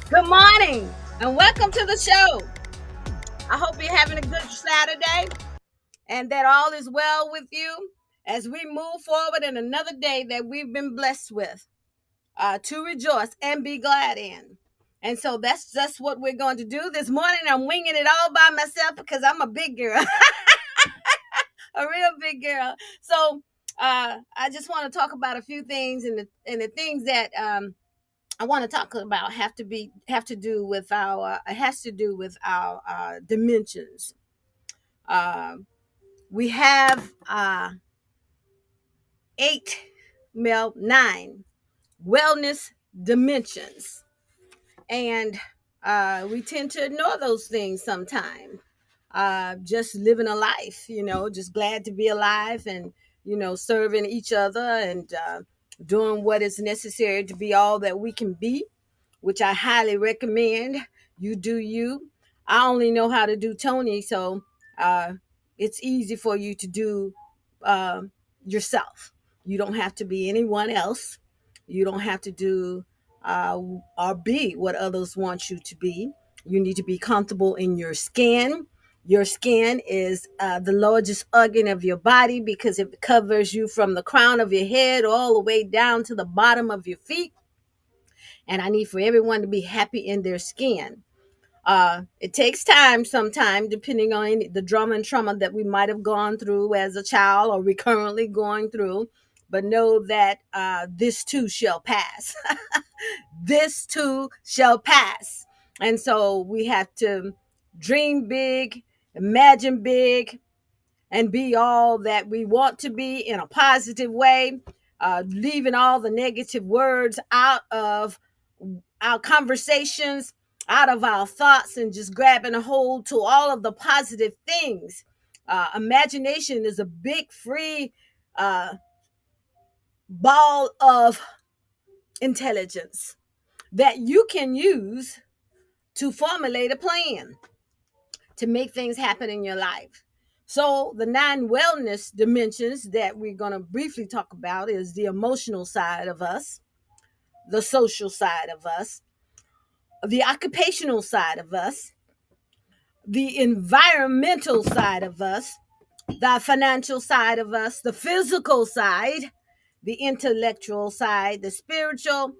Good morning and welcome to the show. I hope you're having a good Saturday and that all is well with you as we move forward in another day that we've been blessed with to rejoice and be glad in. And so that's just what we're going to do this morning. I'm winging it all by myself because I'm a big girl, a real big girl. So I just want to talk about a few things and the things that I want to talk about have to do with our it has to do with our dimensions. Uh, we have eight, well, nine wellness dimensions, and we tend to ignore those things sometimes. Just living a life, just glad to be alive and serving each other and doing what is necessary to be all that we can be, which I highly recommend. You do you. I only know how to do Tonie, so uh, it's easy for you to do uh, yourself. You don't have to be anyone else. You don't have to do or be what others want you to be. You need to be comfortable in your skin. Your skin is the largest organ of your body because it covers you from the crown of your head all the way down to the bottom of your feet, and I need for everyone to be happy in their skin. It takes time sometime, depending on the drama and trauma that we might have gone through as a child or we currently going through. But know that this too shall pass. This too shall pass. And so we have to dream big, imagine big, and be all that we want to be in a positive way, leaving all the negative words out of our conversations, out of our thoughts, and just grabbing a hold to all of the positive things. Imagination is a big free uh, ball of intelligence that you can use to formulate a plan to make things happen in your life. So, the nine wellness dimensions that we're going to briefly talk about is the emotional side of us, the social side of us, the occupational side of us, the environmental side of us, the financial side of us, the physical side, the intellectual side, the spiritual,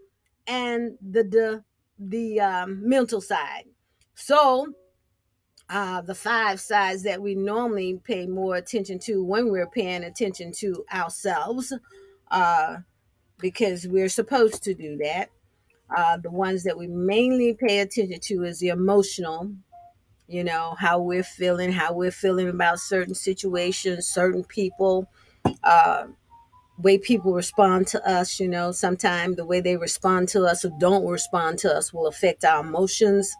and the mental side. So, the five sides that we normally pay more attention to when we're paying attention to ourselves, uh, because we're supposed to do that. The ones that we mainly pay attention to is the emotional, how we're feeling about certain situations, certain people, uh, way people respond to us. Sometimes the way they respond to us or don't respond to us will affect our emotions.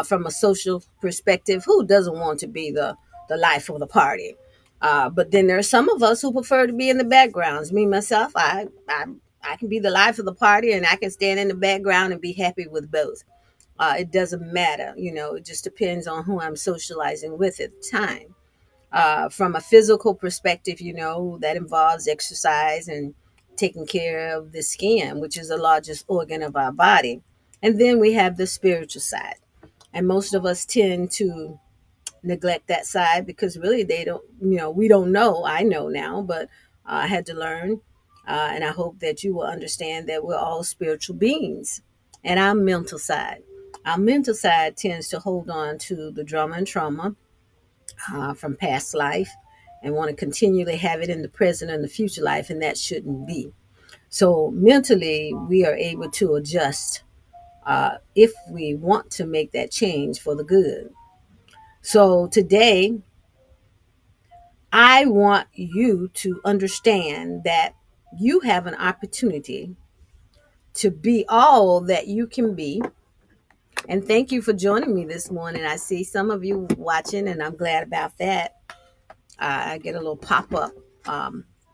From a social perspective, who doesn't want to be the life of the party? But then there are some of us who prefer to be in the backgrounds. Me myself, I can be the life of the party, and I can stand in the background and be happy with both. It doesn't matter, it just depends on who I'm socializing with at the time. From a physical perspective, that involves exercise and taking care of the skin, which is the largest organ of our body. And then we have the spiritual side. And most of us tend to neglect that side because really they don't, we don't know. I know now, but I had to learn. And I hope that you will understand that we're all spiritual beings. And our mental side tends to hold on to the drama and trauma from past life and want to continually have it in the present and the future life, and that shouldn't be. So mentally, we are able to adjust if we want to make that change for the good. So today, I want you to understand that you have an opportunity to be all that you can be. And thank you for joining me this morning. I see some of you watching, and I'm glad about that. I get a little pop up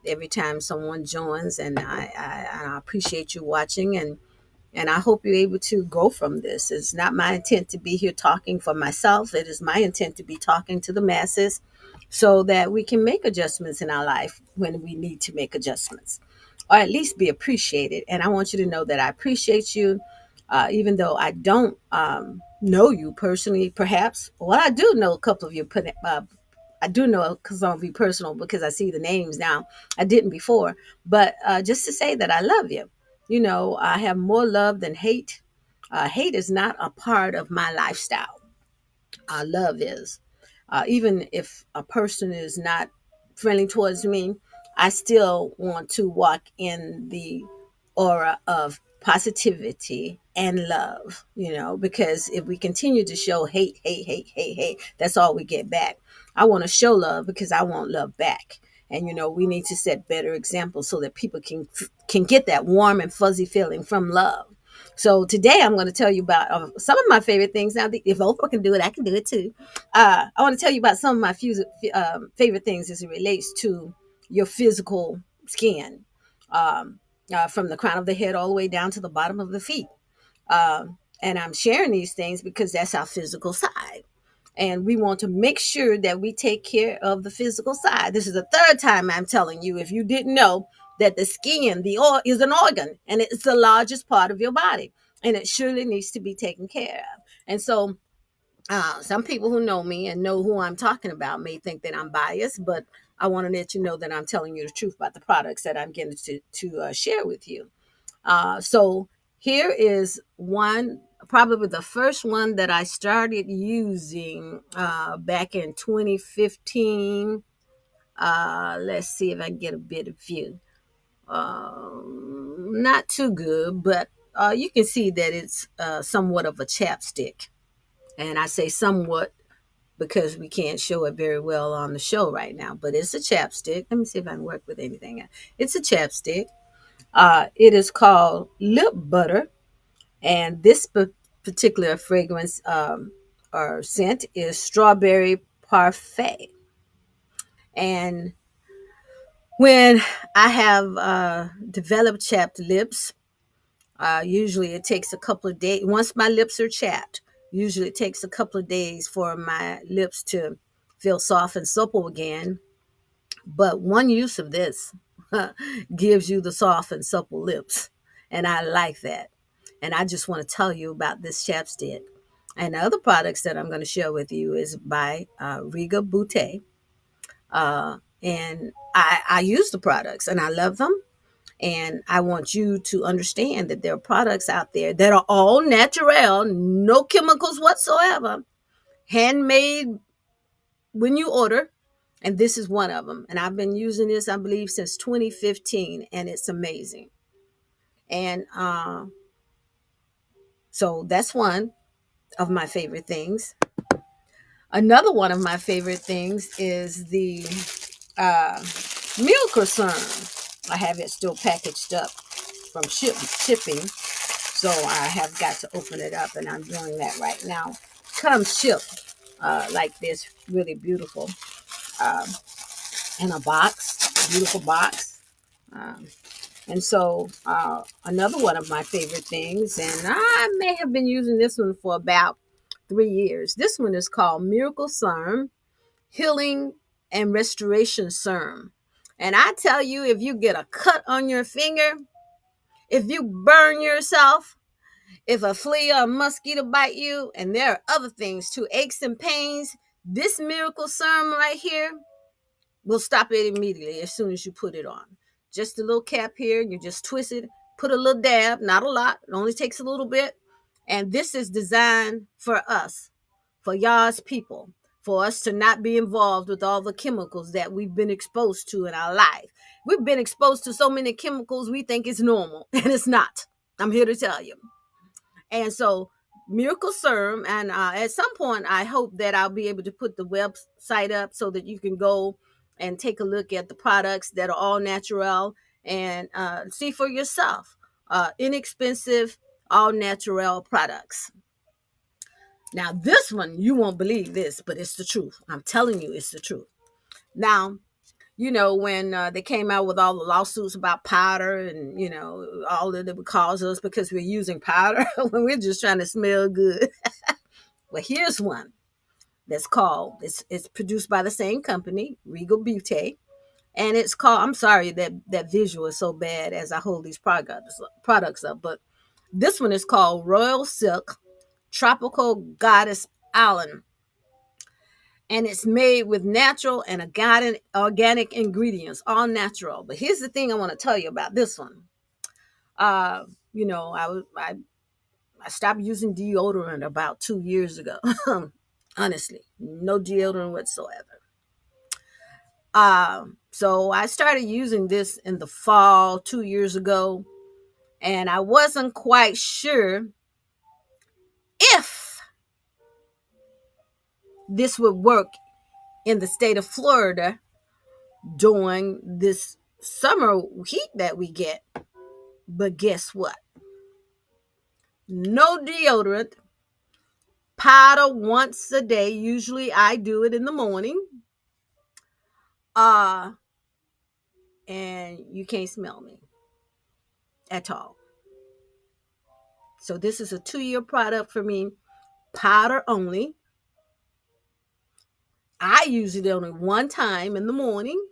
every time someone joins, and I appreciate you watching, and I hope you're able to grow from this. It's not my intent to be here talking for myself. It is my intent to be talking to the masses so that we can make adjustments in our life when we need to make adjustments, or at least be appreciated. And I want you to know that I appreciate you. Even though I don't know you personally, perhaps. Well, I do know a couple of you. I do know some of you personal because I see the names now. I didn't before, but just to say that I love you. You know, I have more love than hate. Hate is not a part of my lifestyle. Love is. Even if a person is not friendly towards me, I still want to walk in the aura of positivity and love, you know, because if we continue to show hate, hate, that's all we get back. I want to show love because I want love back. And you know, we need to set better examples so that people can get that warm and fuzzy feeling from love. So today I'm going to tell you about some of my favorite things. Now, if Oprah can do it, I can do it too. I want to tell you about some of my favorite things as it relates to your physical skin, from the crown of the head all the way down to the bottom of the feet. And I'm sharing these things because that's our physical side. And we want to make sure that we take care of the physical side. This is the third time I'm telling you, if you didn't know, that the skin, the oil, is an organ and it's the largest part of your body. And it surely needs to be taken care of. And so some people who know me and know who I'm talking about may think that I'm biased, but I want to let you know that I'm telling you the truth about the products that I'm getting to share with you. So here is one, probably the first one that I started using back in 2015. Let's see if I can get a bit of view. Not too good, but you can see that it's somewhat of a chapstick. And I say somewhat because we can't show it very well on the show right now, but it's a chapstick. Let me see if I can work with anything. It's a chapstick. It is called Lip Butter, and this particular fragrance or scent is Strawberry Parfait. And when I have developed chapped lips, usually it takes a couple of days. Once my lips are chapped, usually it takes a couple of days for my lips to feel soft and supple again. But one use of this gives you the soft and supple lips. And I like that. And I just want to tell you about this chapstick. And the other products that I'm going to share with you is by Riga Boutte. And I use the products and I love them. And I want you to understand that there are products out there that are all natural, no chemicals whatsoever, handmade when you order. And this is one of them. And I've been using this, I believe, since 2015, and it's amazing. And so that's one of my favorite things. Another one of my favorite things is the uh, meal concern. I have it still packaged up from shipping. So I have got to open it up, and I'm doing that right now. Comes shipped like this, really beautiful, um, in a box, beautiful box. Um, and so another one of my favorite things, and I may have been using this one for about 3 years. This one is called Miracle Serum Healing and Restoration Serum. And I tell you, if you get a cut on your finger, if you burn yourself, if a flea or a mosquito bite you, and there are other things too, aches and pains, this miracle serum right here will stop it immediately as soon as you put it on. Just a little cap here, you just twist it, put a little dab, not a lot, it only takes a little bit. And this is designed for us, for y'all's people, for us to not be involved with all the chemicals that we've been exposed to in our life. We've been exposed to so many chemicals we think it's normal, and it's not. I'm here to tell you. And so Miracle Serum, and at some point, I hope that I'll be able to put the website up so that you can go and take a look at the products that are all natural and see for yourself. Inexpensive, all natural products. Now, this one, you won't believe this, but it's the truth. I'm telling you, it's the truth. Now, you know, when they came out with all the lawsuits about powder and, you know, all that it would cause us because we're using powder when we're just trying to smell good. Well, here's one that's called, it's produced by the same company, Regal Beauty. And it's called, I'm sorry that visual is so bad as I hold these products up, but This one is called Royal Silk Tropical Goddess Island, and it's made with natural and organic ingredients, all natural. But here's the thing I want to tell you about this one. Uh, you know, I stopped using deodorant about 2 years ago. Honestly, no deodorant whatsoever. So I started using this in the fall 2 years ago, and I wasn't quite sure if this would work in the state of Florida during this summer heat that we get. But guess what? No deodorant, powder once a day. Usually I do it in the morning. Uh, and you can't smell me at all. So this is a 2-year product for me, powder only. I use it only one time in the morning.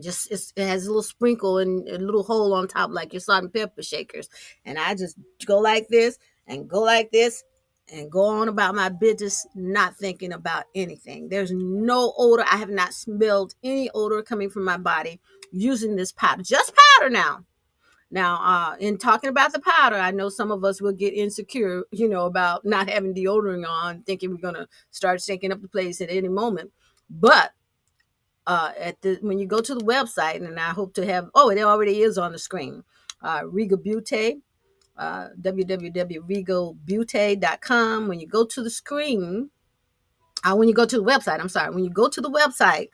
Just it has a little sprinkle and a little hole on top like your salt and pepper shakers. And I just go like this and go like this and go on about my business, not thinking about anything. There's no odor. I have not smelled any odor coming from my body using this powder. Just powder now. Now, in talking about the powder, I know some of us will get insecure, about not having deodorant on, thinking we're gonna start shaking up the place at any moment. But when you go to the website, and I hope to have, it already is on the screen. Riga Butte, www.regalbutte.com. When you go to the screen, when you go to the website, I'm sorry, when you go to the website,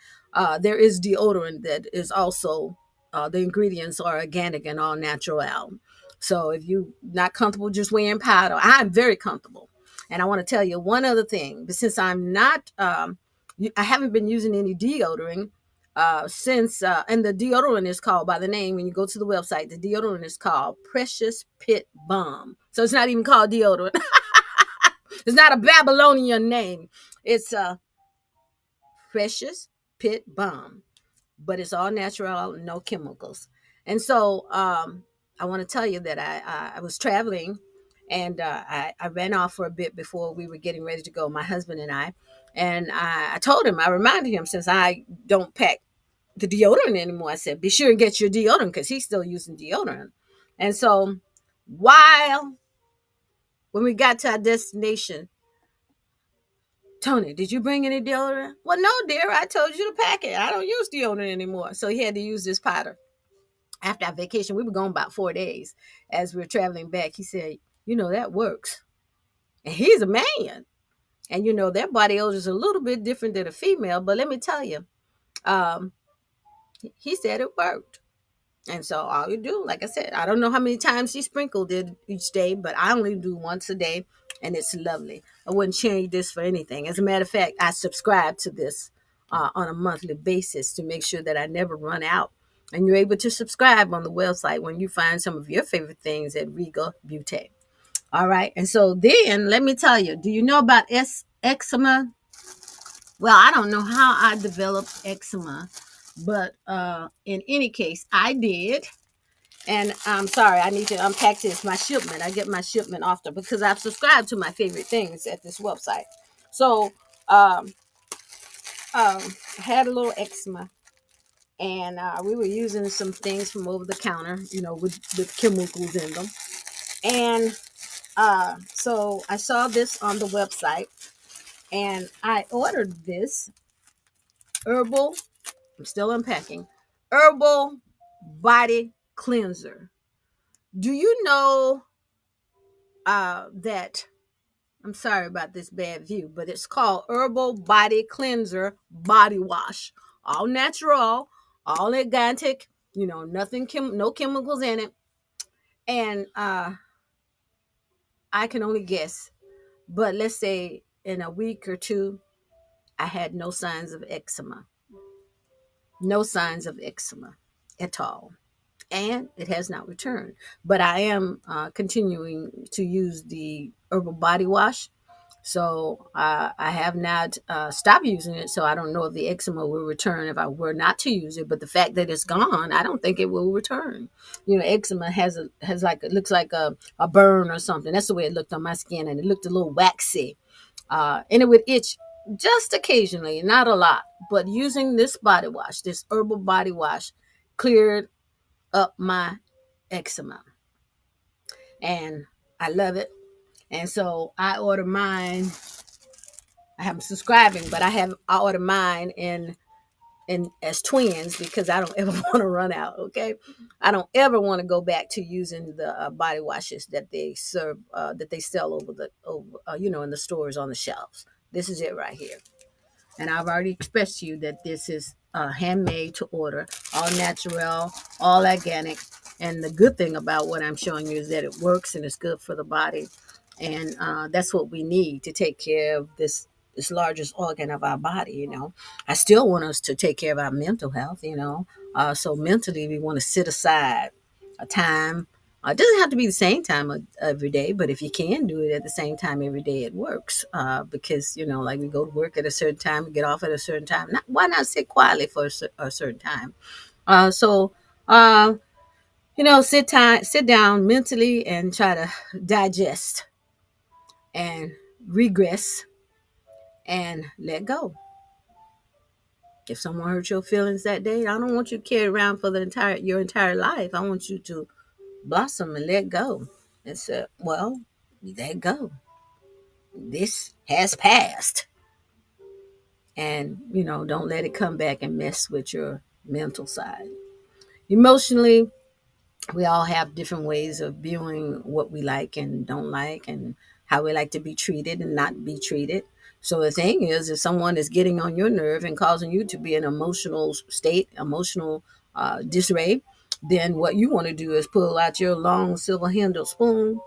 there is deodorant that is also, the ingredients are organic and all natural. So if you're not comfortable just wearing powder, I'm very comfortable. And I want to tell you one other thing, but since I'm not, I haven't been using any deodorant since, and the deodorant is called by the name, when you go to the website, the deodorant is called Precious Pit Balm. So it's not even called deodorant. It's not a Babylonian name. It's a Precious Pit Balm, but it's all natural, no chemicals. And so I want to tell you that I was traveling, and I ran off for a bit before we were getting ready to go, my husband and I. And I told him, I reminded him, since I don't pack the deodorant anymore, I said, be sure and get your deodorant, because he's still using deodorant. And so when we got to our destination, Tonie, did you bring any deodorant? Well, no, dear. I told you to pack it. I don't use deodorant anymore. So he had to use this powder. After our vacation, we were gone about 4 days. As we were traveling back, he said, that works. And he's a man. And, their body odor is a little bit different than a female. But let me tell you, um, he said it worked. And so all you do, like I said, I don't know how many times he sprinkled it each day, but I only do once a day, and it's lovely. I wouldn't change this for anything. As a matter of fact, I subscribe to this on a monthly basis to make sure that I never run out. And you're able to subscribe on the website when you find some of your favorite things at Riga Butte. All right. And so then let me tell you, do you know about eczema? Well, I don't know how I developed eczema, but in any case, I did. And I'm sorry, I need to unpack this. My shipment, I get my shipment often because I've subscribed to my favorite things at this website. So, um, I had a little eczema, and we were using some things from over the counter, with chemicals in them. And so I saw this on the website, and I ordered this herbal, I'm still unpacking, herbal body cleanser. Do you know that, I'm sorry about this bad view, but it's called Herbal Body Cleanser Body Wash. All natural, all organic, nothing, no chemicals in it. And I can only guess, but let's say in a week or two, I had no signs of eczema. No signs of eczema at all. And it has not returned. But I am continuing to use the herbal body wash. So I have not stopped using it. So I don't know if the eczema will return if I were not to use it. But the fact that it's gone, I don't think it will return. You know, eczema has like, it looks like a burn or something. That's the way it looked on my skin, and it looked a little waxy, and it would itch just occasionally, not a lot. But using this body wash, this herbal body wash, cleared up my eczema, and I love it. And so I order mine. I haven't subscribing, but I order mine in as twins because I don't ever want to run out. Okay, I don't ever want to go back to using the body washes that they serve, that they sell in the stores on the shelves. This is it right here. And I've already expressed to you that this is handmade to order, all natural, all organic. And the good thing about what I'm showing you is that it works and it's good for the body. And that's what we need to take care of this largest organ of our body. I still want us to take care of our mental health. So mentally we want to set aside a time. It doesn't have to be the same time every day, but if you can do it at the same time every day, it works. Because, like we go to work at a certain time, we get off at a certain time. Why not sit quietly for a certain time? So, sit down mentally and try to digest and regress and let go. If someone hurt your feelings that day, I don't want you to carry around for your entire life. I want you to blossom and let go and say, well, let go. This has passed. And, don't let it come back and mess with your mental side. Emotionally, we all have different ways of viewing what we like and don't like, and how we like to be treated and not be treated. So the thing is, if someone is getting on your nerve and causing you to be in an emotional state, emotional disarray, then what you want to do is pull out your long silver handled spoon.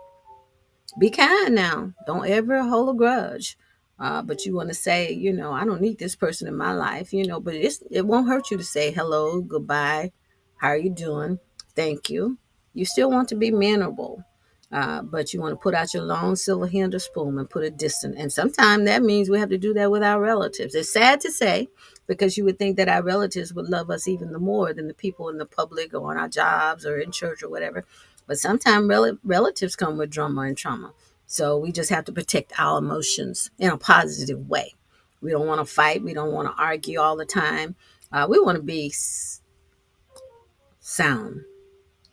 Be kind now. Don't ever hold a grudge. But you want to say, I don't need this person in my life, but it won't hurt you to say hello, goodbye, how are you doing? Thank you. You still want to be mannerable. But you want to put out your long silver handle spoon and put a distance. And sometimes that means we have to do that with our relatives. It's sad to say, because you would think that our relatives would love us even the more than the people in the public or on our jobs or in church or whatever. But sometimes relatives come with drama and trauma. So we just have to protect our emotions in a positive way. We don't want to fight. We don't want to argue all the time. We want to be sound,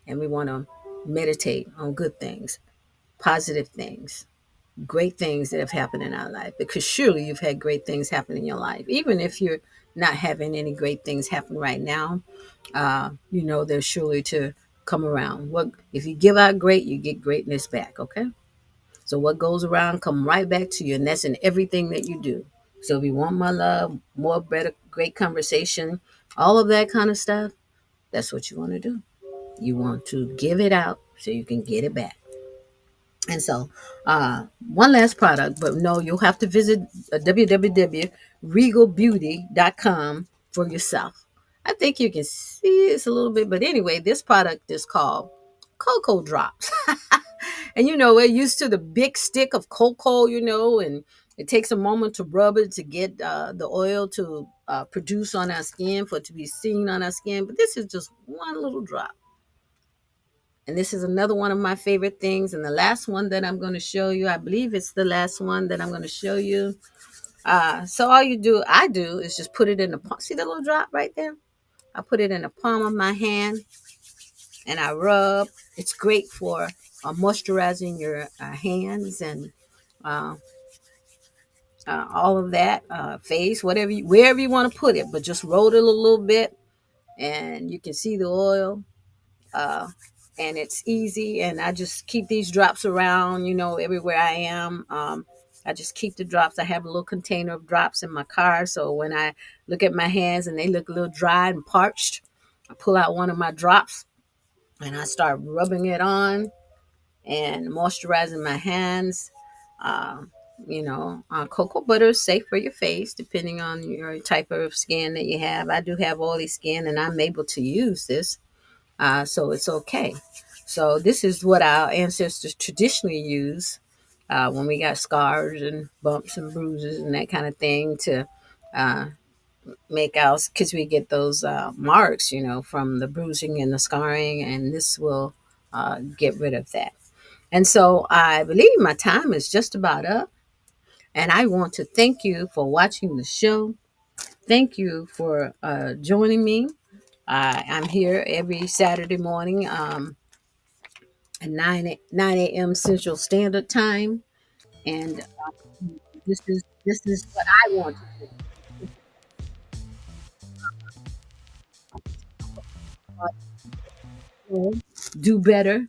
and we want to meditate on good things, positive things, great things that have happened in our life. Because surely you've had great things happen in your life. Even if you're not having any great things happen right now, they're surely to come around. What if you give out great, you get greatness back, okay? So what goes around come right back to you, and that's in everything that you do. So if you want my love, more better, great conversation, all of that kind of stuff, that's what you want to do. You want to give it out so you can get it back. And so, one last product, but no, you'll have to visit www.regalbeauty.com for yourself. I think you can see this a little bit, but anyway, this product is called Cocoa Drops. And we're used to the big stick of cocoa, and it takes a moment to rub it to get the oil to produce on our skin, for it to be seen on our skin. But this is just one little drop. And this is another one of my favorite things. And the last one that I'm going to show you, I believe it's the last one that I'm going to show you. So I do is just put it in the palm. See the little drop right there? I put it in the palm of my hand and I rub. It's great for moisturizing your hands and uh, all of that, face, wherever you want to put it. But just roll it a little bit, and you can see the oil. Uh, and it's easy, and I just keep these drops around, everywhere I am. I just keep the drops. I have a little container of drops in my car, so when I look at my hands and they look a little dry and parched, I pull out one of my drops and I start rubbing it on and moisturizing my hands. uh, Cocoa butter is safe for your face depending on your type of skin that you have. I do have oily skin, and I'm able to use this, so it's okay. So this is what our ancestors traditionally used when we got scars and bumps and bruises and that kind of thing to uh, make out, because we get those marks, from the bruising and the scarring, and this will get rid of that. And so I believe my time is just about up. And I want to thank you for watching the show. Thank you for joining me. I'm here every Saturday morning at 9 a.m. Central Standard Time. And this is what I want to do. Do better,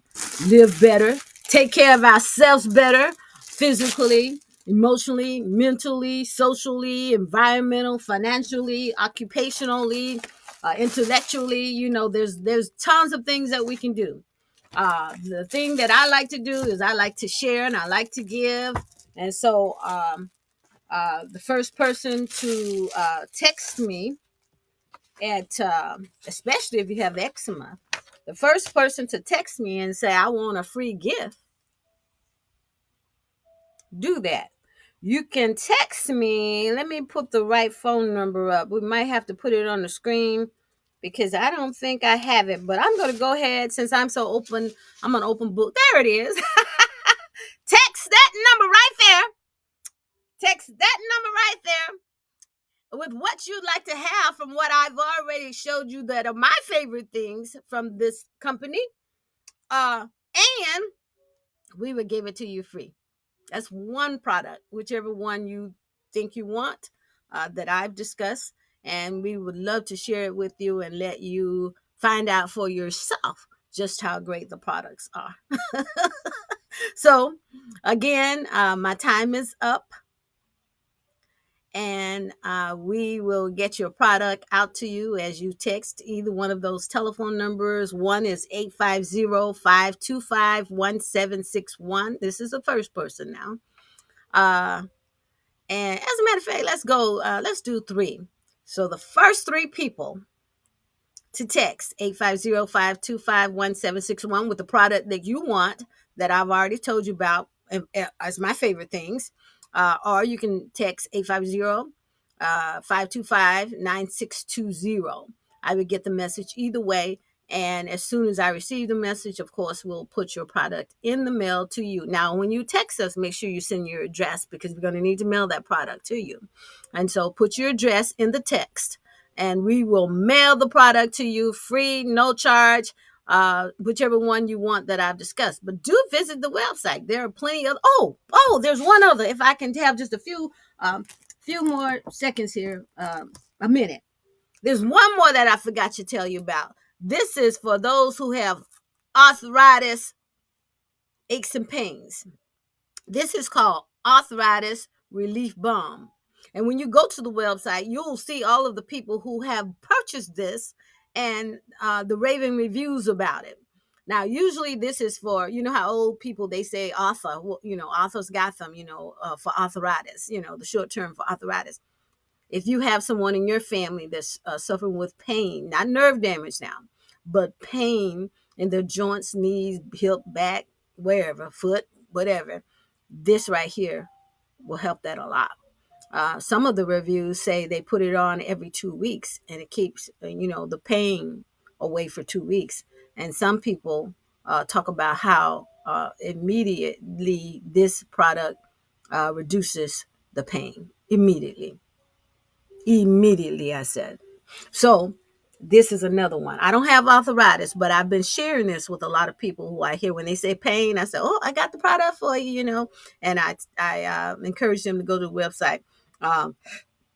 live better, take care of ourselves better, physically, emotionally, mentally, socially, environmental, financially, occupationally, intellectually. There's tons of things that we can do. The thing that I like to do is I like to share and I like to give. And so the first person to text me at, especially if you have eczema, the first person to text me and say, I want a free gift, do that. You can text me. Let me put the right phone number up. We might have to put it on the screen because I don't think I have it, but I'm going to go ahead since I'm so open. I'm an open book. There it is. Text that number right there. Text that number right there with what you'd like to have from what I've already showed you that are my favorite things from this company. And we would give it to you free. That's one product, whichever one you think you want, that I've discussed. And we would love to share it with you and let you find out for yourself just how great the products are. So, again, my time is up. And we will get your product out to you as you text either one of those telephone numbers. One is 850-525-1761. This is the first person now. And as a matter of fact, let's go. Let's do three. So the first three people to text 850-525-1761 with the product that you want that I've already told you about as my favorite things. Or you can text 850-525-9620. I would get the message either way. And as soon as I receive the message, of course, we'll put your product in the mail to you. Now, when you text us, make sure you send your address because we're going to need to mail that product to you. And so put your address in the text and we will mail the product to you free, no charge, whichever one you want that I've discussed. But do visit the website. There are plenty of, there's one other. If I can have just a few more seconds here, a minute. There's one more that I forgot to tell you about. This is for those who have arthritis, aches and pains. This is called Arthritis Relief Balm. And when you go to the website, you'll see all of the people who have purchased this and the raving reviews about it. Now, usually this is for, how old people, they say author, authors got them, for arthritis, the short term for arthritis. If you have someone in your family that's suffering with pain, not nerve damage now, but pain in their joints, knees, hip, back, wherever, foot, whatever, this right here will help that a lot. Some of the reviews say they put it on every 2 weeks and it keeps, the pain away for 2 weeks. And some people talk about how immediately this product reduces the pain. Immediately, I said. So this is another one. I don't have arthritis, but I've been sharing this with a lot of people who I hear when they say pain. I say, "Oh, I got the product for you," and I encourage them to go to the website. And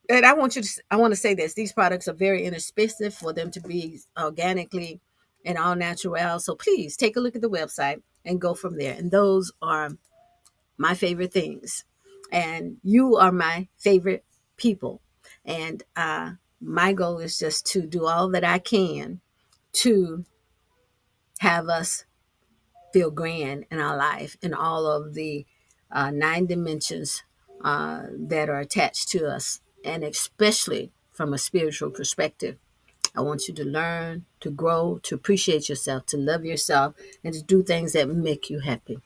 I want to say this: these products are very inexpensive for them to be organically and all natural. So please take a look at the website and go from there. And those are my favorite things, and you are my favorite people. And my goal is just to do all that I can to have us feel grand in our life in all of the 9 dimensions that are attached to us, and especially from a spiritual perspective. I want you to learn, to grow, to appreciate yourself, to love yourself, and to do things that make you happy.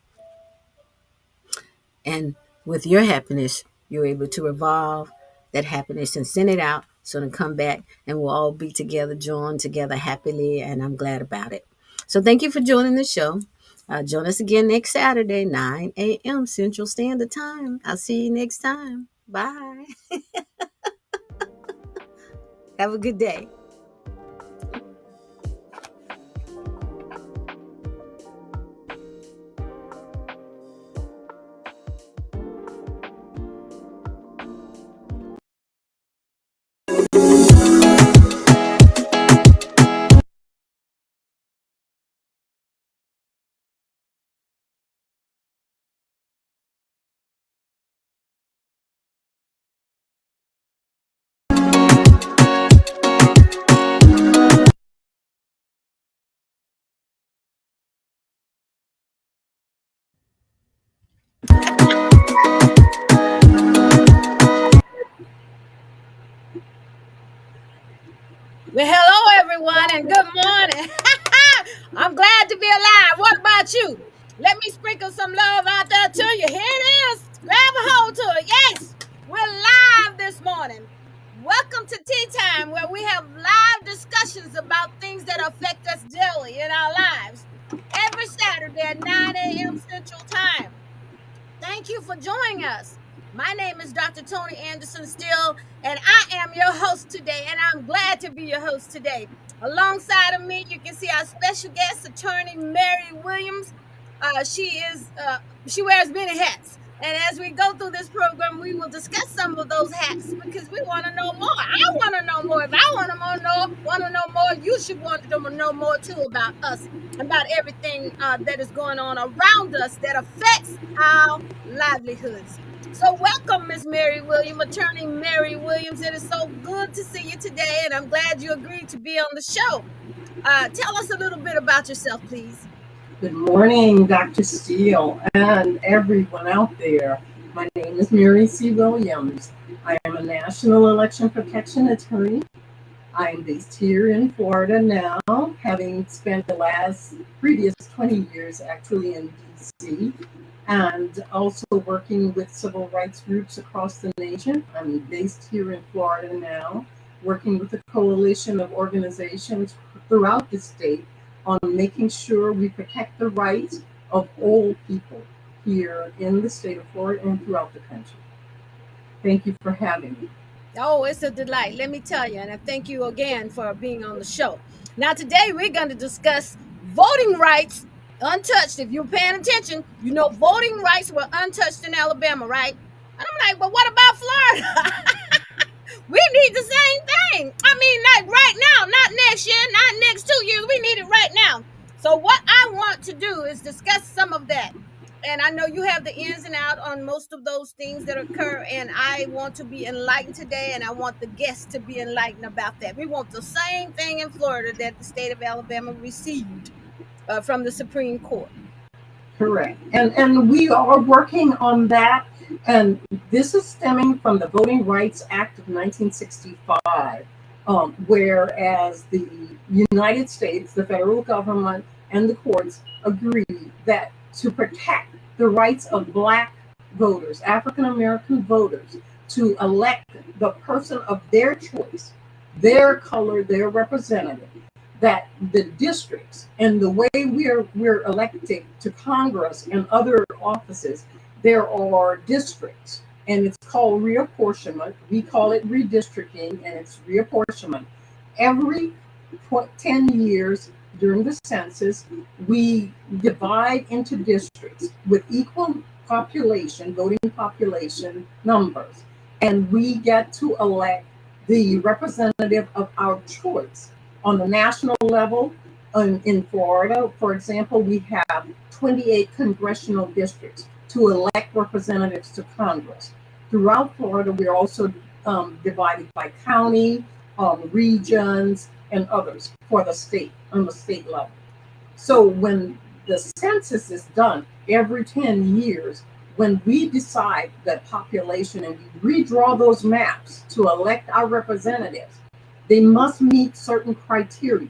And with your happiness, you're able to revolve that happiness and send it out so to come back and we'll all be together, joined together happily. And I'm glad about it. So thank you for joining the show. Join us again next Saturday, 9 a.m. Central Standard Time. I'll see you next time. Bye. Have a good day. Well, hello, everyone, and good morning. I'm glad to be alive. What about you? Let me sprinkle some love out there to you. Here it is. Grab a hold to it. Yes, we're live this morning. Welcome to Tea Time, where we have live discussions about things that affect us daily in our lives. Every Saturday at 9 a.m. Central Time. Thank you for joining us. My name is Dr. Tonie Anderson-Steele, and I am your host today, and I'm glad to be your host today. Alongside of me, you can see our special guest, attorney Mary Williams. She wears many hats, and as we go through this program, we will discuss some of those hats because we want to know more. I want to know more. If I want to know more, you should want to know more too about us, about everything that is going on around us that affects our livelihoods. So, welcome, Miss Mary Williams, attorney Mary Williams. It is so good to see you today, and I'm glad you agreed to be on the show. Tell us a little bit about yourself, please. Good morning, Dr. Steele, and everyone out there. My name is Mary C. Williams. I am a national election protection attorney. I am based here in Florida now, having spent the previous 20 years actually in D.C., and also working with civil rights groups across the nation. I'm based here in Florida now, working with a coalition of organizations throughout the state on making sure we protect the rights of all people here in the state of Florida and throughout the country. Thank you for having me. Oh, it's a delight. Let me tell you, and I thank you again for being on the show. Now, today we're going to discuss voting rights untouched. If you're paying attention, you know voting rights were untouched in Alabama, right? And I'm like, but what about Florida? We need the same thing. I mean, not right now, not next year, not next 2 years. We need it right now. So, what I want to do is discuss some of that. And I know you have the ins and out on most of those things that occur. And I want to be enlightened today, and I want the guests to be enlightened about that. We want the same thing in Florida that the state of Alabama received from the Supreme Court. Correct. And we are working on that. And this is stemming from the Voting Rights Act of 1965, whereas the United States, the federal government, and the courts agreed that to protect the rights of Black voters, African American voters, to elect the person of their choice, their color, their representative, that the districts and the way we're elected to Congress and other offices, there are districts, and it's called reapportionment. We call it redistricting, and it's reapportionment. Every 10 years during the census, we divide into districts with equal population, voting population numbers, and we get to elect the representative of our choice. On the national level, in Florida, for example, we have 28 congressional districts to elect representatives to Congress. Throughout Florida, we're also divided by county, regions, and others for the state, on the state level. So when the census is done every 10 years, when we decide that population and we redraw those maps to elect our representatives, they must meet certain criteria.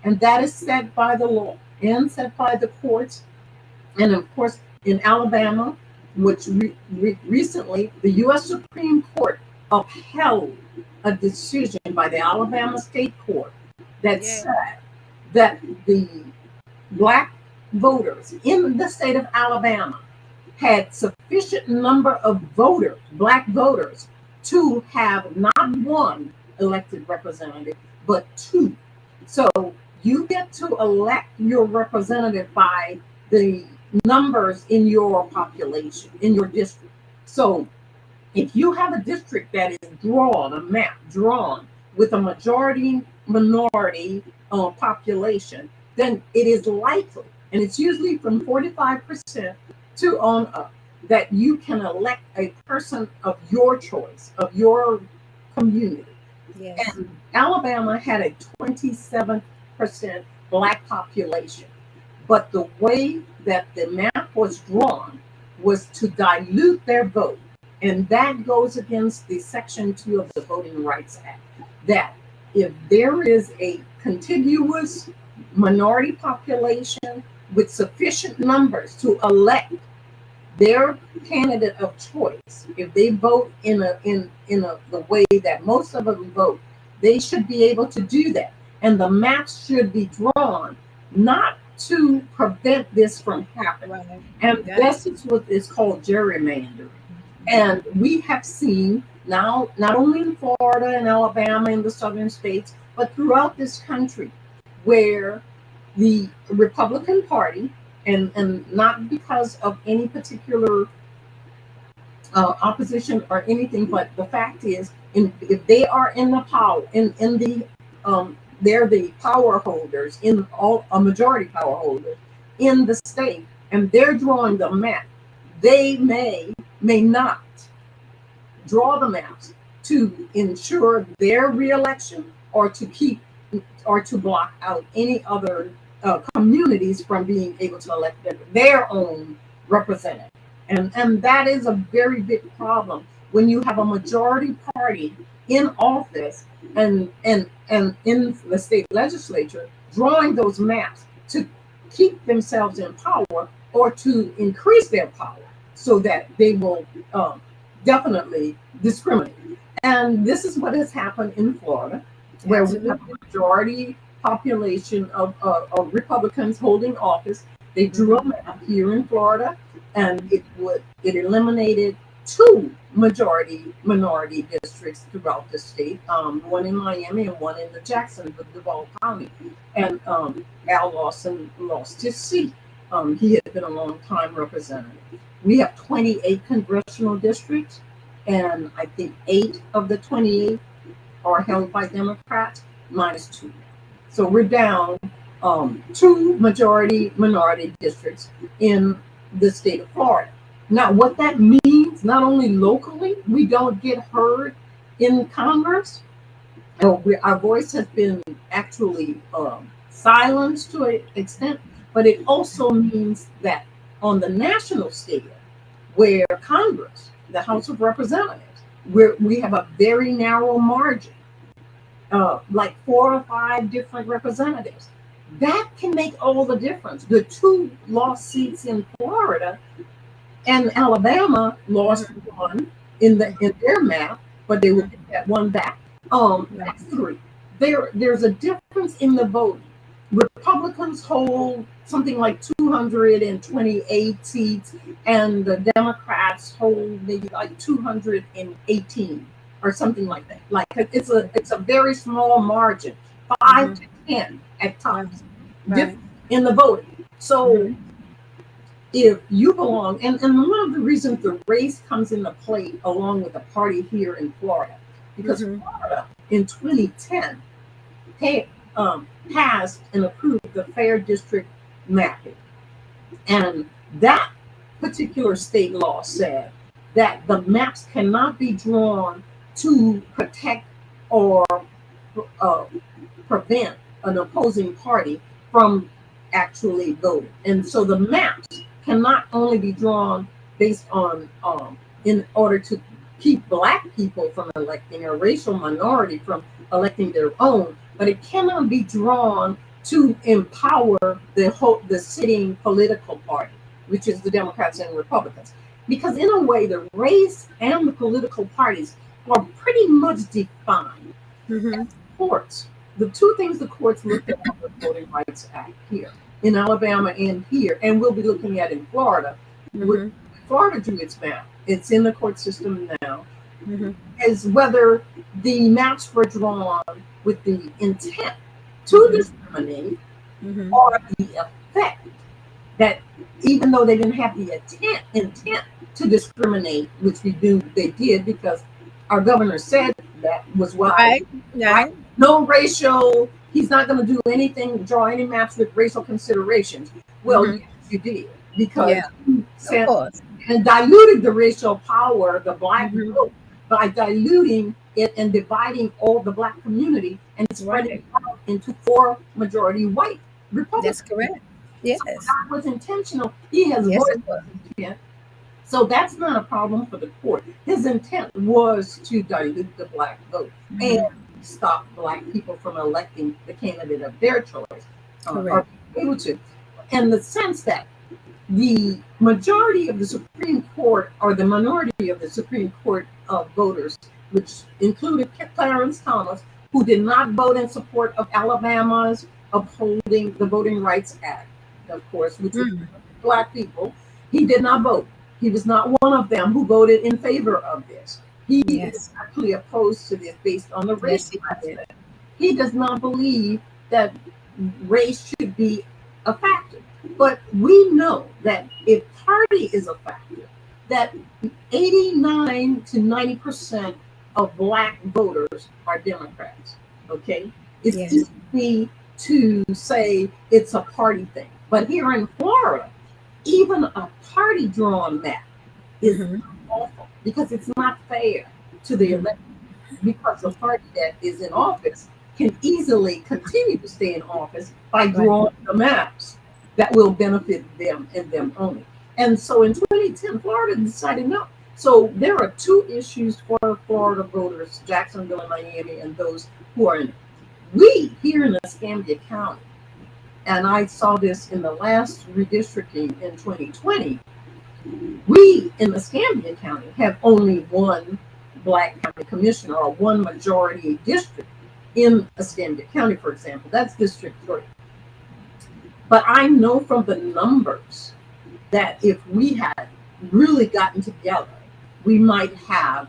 And that is set by the law and set by the courts. And of course, in Alabama, which recently the U.S. Supreme Court upheld a decision by the Alabama State Court that Yeah. said that the black voters in the state of Alabama had sufficient number of voters, black voters, to have not one elected representative, but two. So you get to elect your representative by the numbers in your population, in your district. So if you have a district that is drawn, a map drawn with a majority minority population, then it is likely, and it's usually from 45% to on up, that you can elect a person of your choice, of your community. Yes. And Alabama had a 27% black population. But the way that the map was drawn was to dilute their vote. And that goes against the Section 2 of the Voting Rights Act. That if there is a contiguous minority population with sufficient numbers to elect their candidate of choice, if they vote in the way that most of them vote, they should be able to do that. And the maps should be drawn not to prevent this from happening. Right. And Got this is what is called gerrymandering. And we have seen now, not only in Florida and Alabama and the southern states, but throughout this country, where the Republican Party, and not because of any particular opposition or anything, but the fact is, if they are in the power, in the they're the power holders, in all a majority power holders in the state, and they're drawing the map, they may not draw the maps to ensure their reelection, or to keep, or to block out any other communities from being able to elect their own representative. And that is a very big problem when you have a majority party in office, and in the state legislature drawing those maps to keep themselves in power, or to increase their power, so that they will definitely discriminate. And this is what has happened in Florida, where we have Absolutely. a majority population of Republicans holding office. They drew a Mhm. map here in Florida, and it eliminated two majority minority districts throughout the state, one in Miami and one in the Jacksonville, Duval County. And Al Lawson lost his seat. He had been a long time representative. We have 28 congressional districts, and I think 8 of the 28 are held by Democrats, minus 2. So we're down 2 majority minority districts in the state of Florida. Now, what that means, not only locally, we don't get heard in Congress. Our voice has been actually silenced to an extent, but it also means that on the national scale, where Congress, the House of Representatives, where we have a very narrow margin, like 4 or 5 different representatives, that can make all the difference. The 2 lost seats in Florida, and Alabama lost Mhm. one in their map, but they will get that one back. Right. That's 3. There's a difference in the vote. Republicans hold something like 228 seats, and the Democrats hold maybe like 218 or something like that. Like it's a very small margin, 5 Mhm. to 10 at Right. tops, Right. in the voting. So Mhm. if you belong, and one of the reasons the race comes into play along with the party here in Florida, because Mhm. Florida in 2010 pay, passed and approved the Fair District mapping. And that particular state law said that the maps cannot be drawn to protect or uh, prevent an opposing party from actually voting. And so the maps cannot only be drawn based on, in order to keep black people from electing, a racial minority from electing their own, but it cannot be drawn to empower the sitting political party, which is the Democrats and Republicans. because in a way, the race and the political parties are pretty much defined. Mhm. Courts, the two things the courts looked at the Voting Rights Act here in Alabama and here, and we'll be looking at in Florida. Mhm. Florida drew its map. It's in the court system now. Mhm. Is whether the maps were drawn with the intent to Mhm. discriminate Mhm. or the effect that even though they didn't have the intent to discriminate, which we do they did because our governor said that was why, Right. right? Right. No racial, he's not going to do anything, draw any maps with racial considerations. Well, Mhm. yes, you did because Yeah. you Of said course. and diluted the racial power, the black Mhm. vote, by diluting it and dividing all the black community and spreading Right. it out into four majority white Republicans. That's correct. So Yes. that was intentional. He has Yes, voiced it was. his intent. So that's not a problem for the court. His intent was to dilute the black vote and Mhm. stop black people from electing the candidate of their choice, or Correct. being able to. In the sense that the majority of the Supreme Court or the minority of the Supreme Court of voters, which included Clarence Thomas, who did not vote in support of Alabama's upholding the Voting Rights Act, of course, which was Mm. black people. He did not vote. He was not one of them who voted in favor of this. He is Yes. actually opposed to this based on the Yes, racial he did. aspect. He does not believe that race should be a factor. But we know that if party is a factor, that 89 to 90% of black voters are Democrats. Okay? It's Yes. easy to say it's a party thing. But here in Florida, even a party drawn map is Mhm. awful because it's not fair to the Mhm. elected because the party that is in office can easily continue to stay in office by Right. drawing the maps that will benefit them and them only. And so in 2010, Florida decided no. So there are two issues for Florida voters, Jacksonville and Miami, and those who are in it. We here in Escambia County, and I saw this in the last redistricting in 2020, we in Escambia County have only one black county commissioner or one majority district in Escambia County, for example. That's District 3. But I know from the numbers that if we had really gotten together, we might have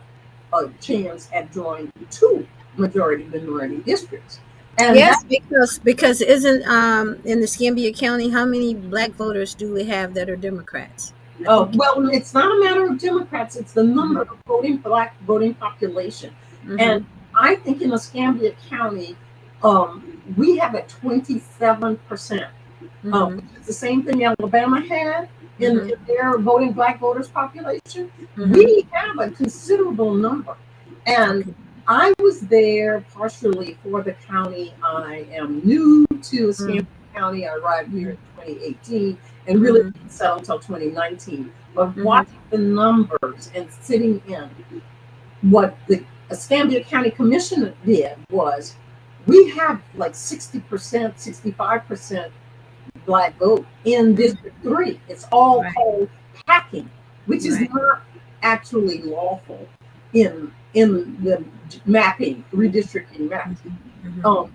a chance at drawing two majority minority districts. And that Yes, because isn't in the Escambia County, how many black voters do we have that are Democrats? I think. well, it's not a matter of Democrats, it's the number Mhm. of voting black voting population. And Mhm. I think in Escambia County, we have a 27%. Mhm. It's the same thing Alabama had in Mhm. their voting black voters population. Mhm. We have a considerable number. And Okay. I was there partially for the county. I am new to Escambia Mhm. County. I arrived here Mhm. in 2018 and really Mhm. didn't settle until 2019. But Mhm. watching the numbers and sitting in, what the Escambia County Commission did was we have like 60%, 65% black vote in Mhm. District 3. It's all Right. called packing, which is Right. not actually lawful in the mapping, redistricting maps. Mhm. Mhm. Um,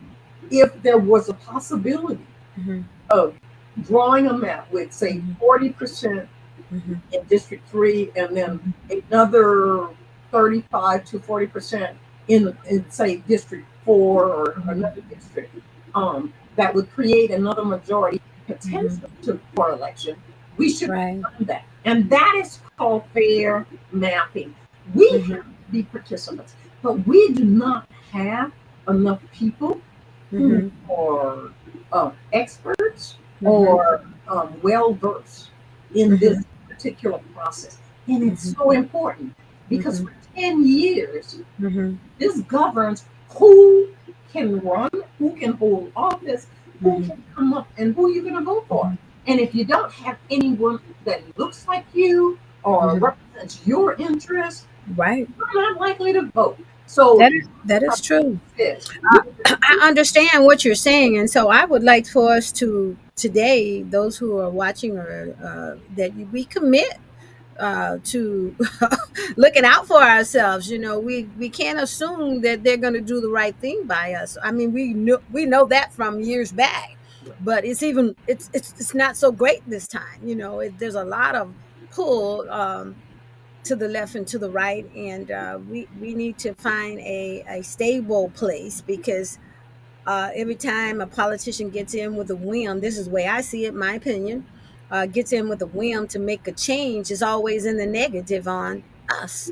if there was a possibility Mhm. of drawing a map with, say, Mhm. 40% Mhm. in District 3 and then Mhm. another 35 to 40% in say, District 4 or Mhm. another district, that would create another majority Mhm. potential for election, we should Right. fund that. And that is called fair mapping. We Mhm. have to be participants, but we do not have enough people who Mhm. are experts Mhm. or well versed in this Mhm. particular process. And it's Mhm. so important because Mhm. for 10 years, Mhm. this governs who can run, who can hold office, who Mhm. can come up, and who you're going to vote for. Mhm. And if you don't have anyone that looks like you or Mhm. represents your interests, Right. you're not likely to vote. So That is true. this, I understand what you're saying, and so I would like for us to today, those who are watching, or that we commit. to looking out for ourselves. We can't assume that they're going to do the right thing by us. I mean, we know that from years back, but it's not so great this time. There's a lot of pull to the left and to the right, and we need to find a stable place, because every time a politician gets in with a whim, this is the way I see it, my opinion, gets in with a whim to make a change, is always in the negative on us.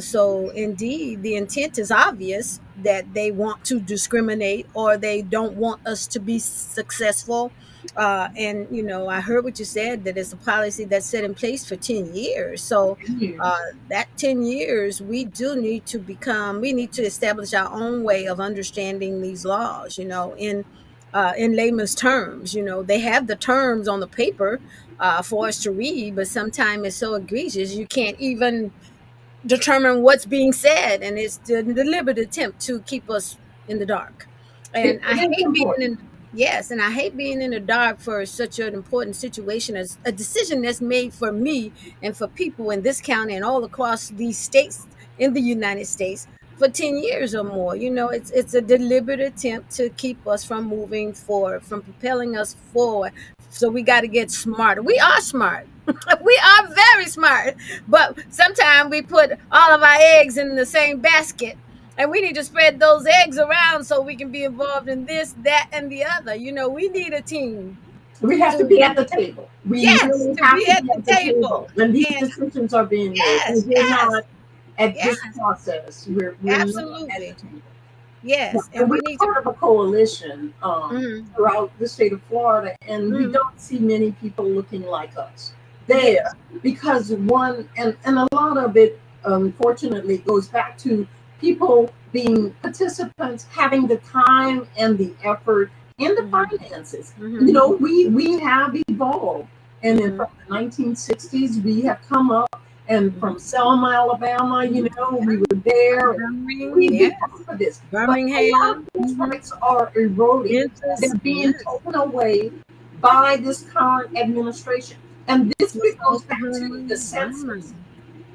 So, indeed, the intent is obvious, that they want to discriminate, or they don't want us to be successful. And, I heard what you said, that it's a policy that's set in place for 10 years. So, uh, Years. that 10 years, we need to establish our own way of understanding these laws, in layman's terms. They have the terms on the paper for us to read, but sometimes it's so egregious you can't even determine what's being said, and it's the deliberate attempt to keep us in the dark. And I It is hate being important. in Yes, and I hate being in the dark for such an important situation, as a decision that's made for me and for people in this county and all across these states in the United States for 10 years or more. It's a deliberate attempt to keep us from moving forward, from propelling us forward. So we got to get smarter. We are smart. We are very smart, but sometimes we put all of our eggs in the same basket, and we need to spread those eggs around so we can be involved in this, that, and the other. We need a team We have to to, be at the table. We yes, really to have be to at be the at the table table. when these And decisions are being made. And yes, we're yes, not at yes, this process. We're not at the absolutely. table. Yeah, Yes, and and we're we need to. part of a coalition Mhm, throughout the state of Florida, and we mhm, don't see many people looking like us there, yes. because and a lot of it, unfortunately, goes back to people being participants, having the time and the effort and the Mhm, finances. mhm, We have evolved, and then mhm, from the 1960s, we have come up. And mhm, from Selma, Alabama, mhm. we were there, and Montgomery, we've been yes. part of this. But a lot Birmingham, of those rights are eroding. Memphis, They're being yes. taken away by this current administration. And this Tulsa, goes back to the Oklahoma, census. wow.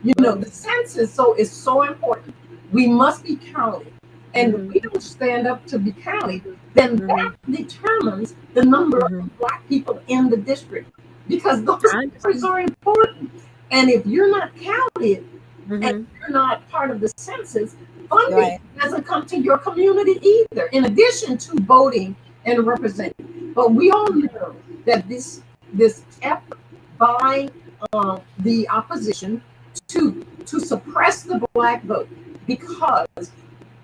The Birmingham. census is so important. We must be counted. And if Mhm, we don't stand up to be counted, mhm, then that mhm, determines the number mhm. of Black people in the district, because those I numbers understand. are important. And if you're not counted, and Mhm. you're not part of the census, funding Right. doesn't come to your community either, in addition to voting and representing. But we all know that this effort by the opposition to suppress the Black vote, because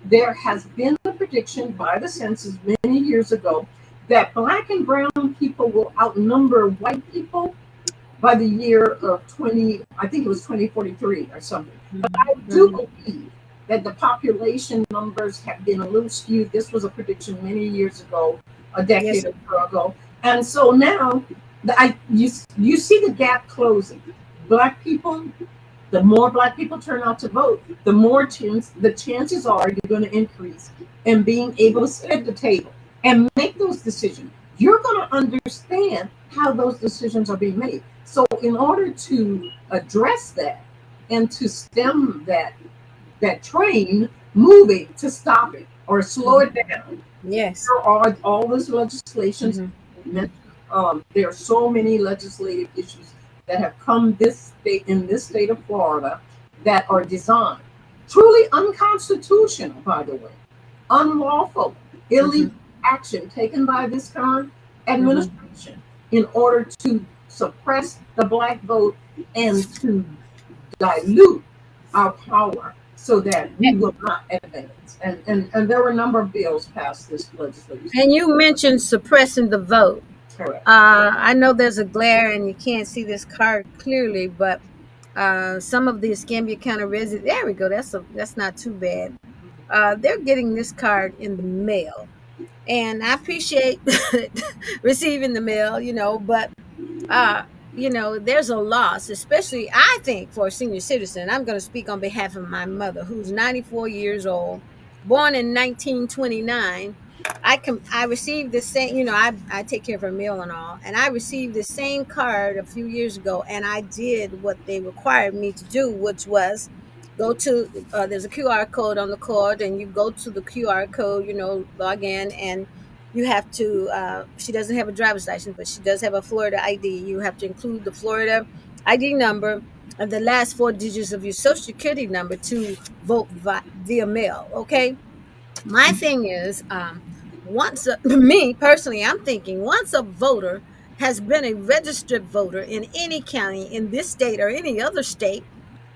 there has been a prediction by the census many years ago that Black and brown people will outnumber white people by the year of 20, I think it was 2043 or something. But Mhm, I do mhm. believe that the population numbers have been a little skewed. This was a prediction many years ago, a Yes, decade or sir. so ago. And so now you see the gap closing. Black people, the more Black people turn out to vote, the chances are you're going to increase in being able to sit at the table and make those decisions. You're going to understand how those decisions are being made. So, in order to address that and to stem that train moving, to stop it or slow it Mhm. down, Yes. there are all those legislations. Mhm, There are so many legislative issues that have come this state in this state of Florida that are designed truly unconstitutional, by the way, unlawful, mhm, illegal action taken by this current mhm. administration in order to suppress the Black vote and to dilute our power so that we will not advance. And there were a number of bills passed this legislature. And you mentioned suppressing the vote. Correct. I know there's a glare and you can't see this card clearly, but some of the Escambia County residents, there we go. That's not too bad. They're getting this card in the mail, and I appreciate receiving the mail, but uh, there's a loss, especially I think for a senior citizen. I'm going to speak on behalf of my mother, who's 94 years old, born in 1929. I received the same, I take care of her mail and all, and I received the same card a few years ago, and I did what they required me to do, which was go to there's a QR code on the card, and you go to the QR code, log in, and you have to she doesn't have a driver's license, but she does have a Florida ID. You have to include the Florida ID number and the last four digits of your social security number to vote via mail. Okay, my thing is, me personally, I'm thinking once a voter has been a registered voter in any county in this state or any other state,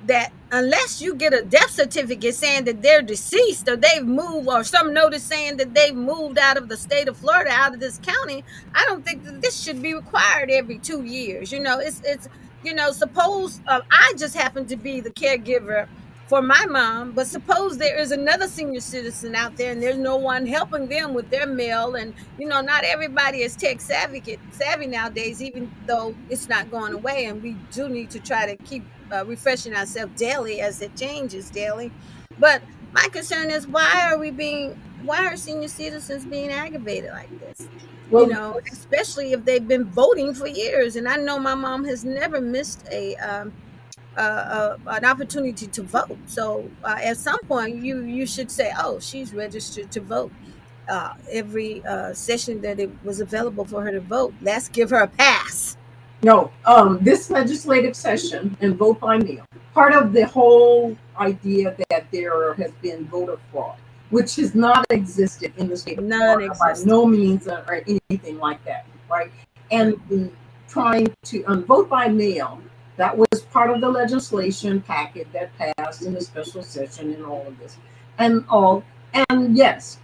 that unless you get a death certificate saying that they're deceased or they've moved, or some notice saying that they've moved out of the state of Florida, out of this county, I don't think that this should be required every 2 years. It's suppose I just happen to be the caregiver for my mom, but suppose there is another senior citizen out there and there's no one helping them with their mail, and not everybody is tech savvy nowadays, even though it's not going away, and we do need to try to keep refreshing ourselves daily as it changes daily. But my concern is, why are senior citizens being aggravated like this? Well, Especially if they've been voting for years, and I know my mom has never missed an opportunity to vote. So at some point, you should say, "Oh, she's registered to vote." Every session that it was available for her to vote, let's give her a pass. no, this legislative session and vote by mail, part of the whole idea that there has been voter fraud, which has not existed in the state of Florida by Non-existent. no means or anything like that, right? And the trying to vote by mail, that was part of the legislation packet that passed in the special session and all of this. And all, and yes,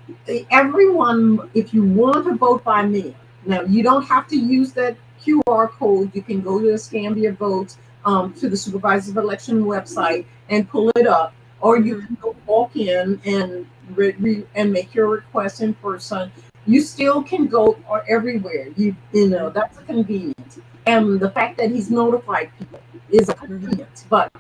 everyone, if you want to vote by mail, now you don't have to use that QR code. You can go to the Scambia Votes, to the Supervisors of Election website and pull it up, or you can go walk in and and make your request in person. You still can go or everywhere. You know that's a convenience, and the fact that he's notified people is a convenience. But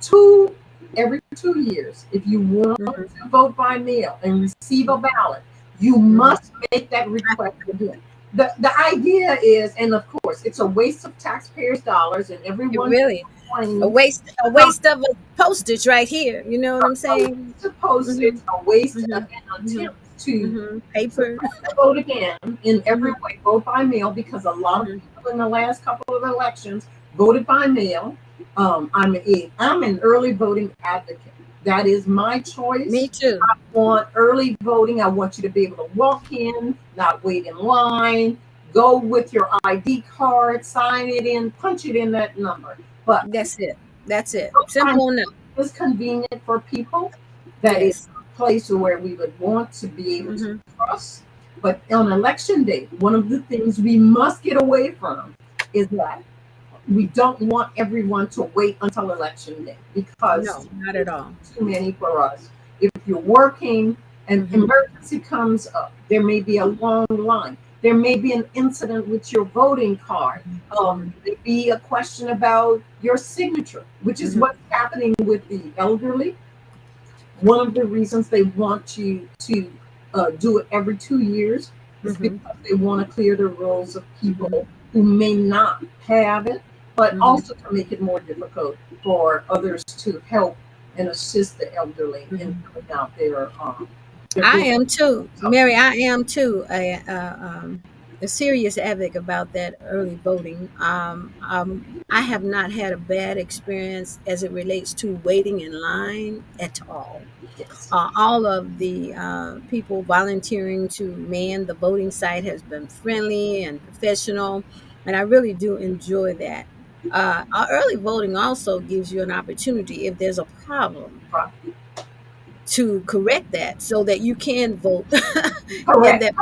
two every 2 years, if you want Mhm. to vote by mail and receive a ballot, you must make that request again. The idea is, and of course, it's a waste of taxpayers' dollars, and It everyone really complains. a waste of a postage right here. You know what I'm A saying? waste of postage, Hmm. a waste of Hmm. an Hmm. attempt to Paper. suppress the vote again in every Hmm. way, vote by mail, because a lot of Hmm. people in the last couple of elections voted by mail. I'm an early voting advocate. That is my Me choice. too. I want early voting. I want you to be able to walk in, not wait in line, go with your ID card, sign it in, punch it in that number. But That's it. That's it. sometimes Simple enough. it's convenient for people that is Yes. a place where we would want to be able to Hmm. trust. But on election day, one of the things we must get away from is that we don't want everyone to wait until election day, because No, not at all. too many for us. If you're working, an Hmm. emergency comes up, there may be a long line. There may be an incident with your voting card. Hmm. There may be a question about your signature, which is Hmm. what's happening with the elderly. One of the reasons they want you to do it every 2 years is Hmm. because they want to clear the roles of Hmm. people who may not have it, but Hmm. also to make it more difficult for others to help and assist the elderly in Hmm. filling out their I voting. am too, So, Mary. I am too a serious advocate about that early voting. I have not had a bad experience as it relates to waiting in line at all. yes. All of the people volunteering to man the voting site has been friendly and professional, and I really do enjoy that. Our early voting also gives you an opportunity, if there's a problem, Right. to correct that so that you can vote in Correct. that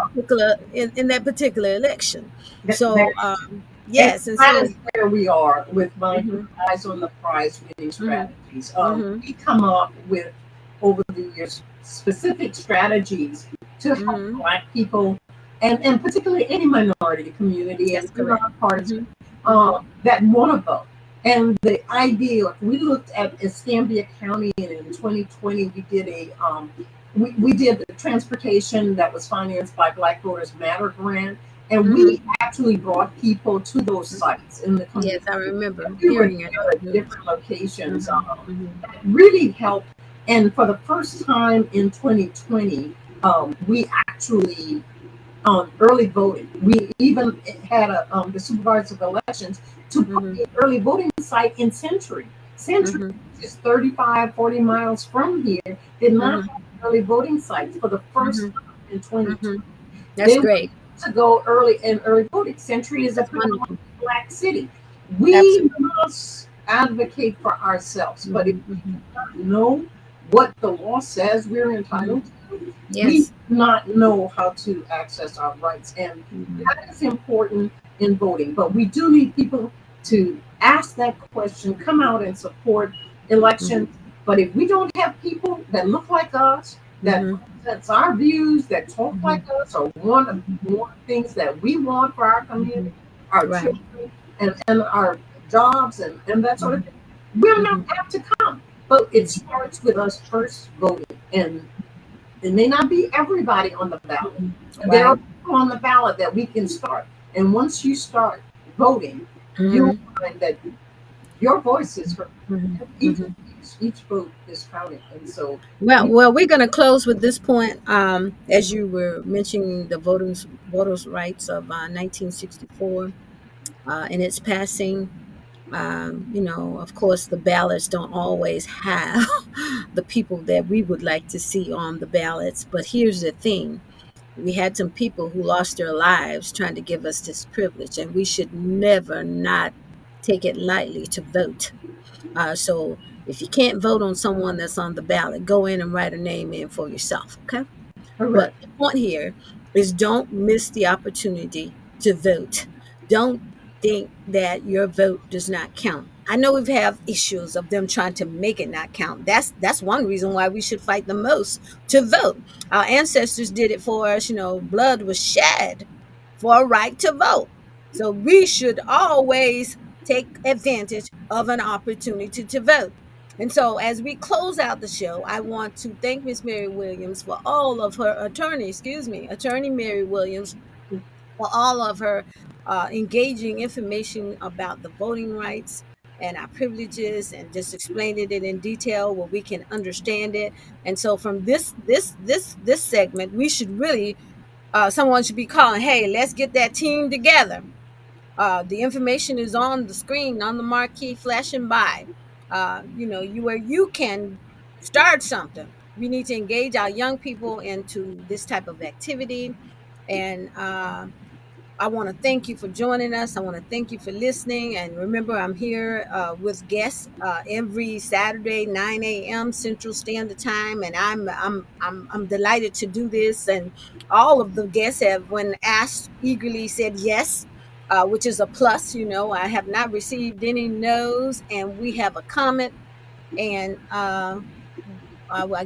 particular election. That, So that And yes, and that so. is where we are with my Mhm. eyes on the prize winning Mhm. strategies. Mhm. We come up with, over the years, specific strategies to help Mhm. Black people, and particularly any minority community and That's do correct. not partisan, Mhm. Mhm. that want to vote. And the idea, we looked at Escambia County, and in 2020 we did we did the transportation that was financed by Black Voters Matter grant, and Hmm. we actually brought people to those sites in the Yes, community. I remember We were hearing it on there the at news. different locations. Hmm. Hmm. That really helped. And for the first time in 2020, we actually early voting. We even had the supervisor of elections to put Hmm. the early voting site in Century. Century Hmm. is 35, 40 miles from here, did not Hmm. have early voting sites for the first Hmm. time in 2020. Hmm. That's They want great. to go early in early voting. Century is a That's predominantly wonderful. Black city. We Absolutely. must advocate for ourselves, but if Hmm. Hmm. we don't know what the law says we're Hmm. entitled to, we do Yes. not know how to access our rights. And Hmm. that is important in voting. But we do need people to ask that question, come out and support elections. But if we don't have people that look like us, that Hmm. represents our views, that talk Hmm. like us, or want things that we want for our Hmm. community, our Right. children, and our jobs, and that sort of Hmm. thing, we're not Hmm. apt to come. But it Hmm. starts with us first voting. And it may not be everybody on the ballot. There are Right. people on the ballot that we can start. And once you start voting, you'll Hmm. find that your voice is heard. Hmm. Each, Hmm. each vote is counted. And so Well, we, well, we're going to close with this point. As you were mentioning the voters' rights of 1964 and its passing. Of course, the ballots don't always have the people that we would like to see on the ballots. But here's the thing: we had some people who lost their lives trying to give us this privilege, and we should never not take it lightly to vote. So if you can't vote on someone that's on the ballot, go in and write a name in for yourself. Okay. But correct. the point here is don't miss the opportunity to vote. Don't think that your vote does not count. I know we've had issues of them trying to make it not count. That's one reason why we should fight the most to vote. Our ancestors did it for us, blood was shed for a right to vote. So we should always take advantage of an opportunity to vote. And so, as we close out the show, I want to thank Miss Mary Williams for all of her attorney Mary Williams, for all of her engaging information about the voting rights and our privileges, and just explaining it in detail where we can understand it. And so, from this segment, we should really someone should be calling, "Hey, let's get that team together." The information is on the screen, on the marquee, flashing by. Where you can start something. We need to engage our young people into this type of activity, and I want to thank you for joining us. I want to thank you for listening. And remember, I'm here with guests every Saturday, 9 a.m. Central Standard Time, and I'm delighted to do this. And all of the guests have, when asked, eagerly said yes, which is a plus. I have not received any no's, and we have a comment. And I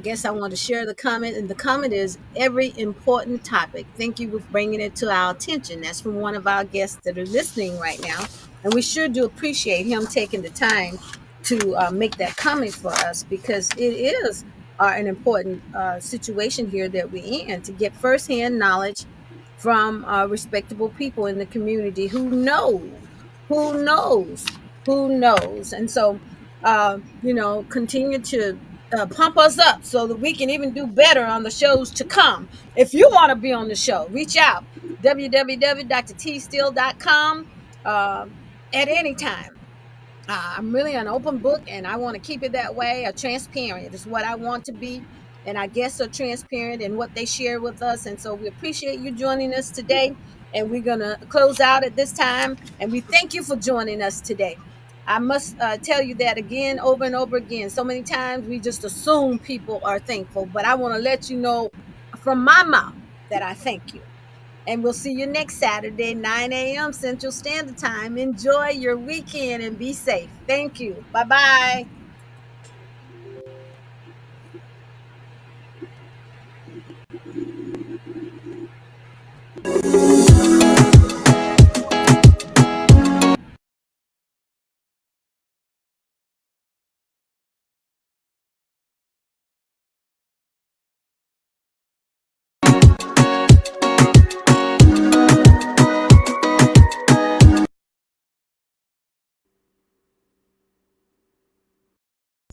guess I want to share the comment, and the comment is every important topic. Thank you for bringing it to our attention. That's from one of our guests that are listening right now, and we sure do appreciate him taking the time to make that comment for us, because it is an important situation here that we're in, to get firsthand knowledge from respectable people in the community who knows, who knows, and so continue to pump us up so that we can even do better on the shows to come. If you want to be on the show, reach out www.tsteele.com at any time. I'm really an open book, and I want to keep it that way. A transparent is what I want to be. And our guests are transparent in what they share with us. And so we appreciate you joining us today. And we're going to close out at this time. And we thank you for joining us today. I must tell you that again, over and over again. So many times we just assume people are thankful, but I want to let you know from my mouth that I thank you. And we'll see you next Saturday, 9 a.m. Central Standard Time. Enjoy your weekend and be safe. Thank you. Bye bye.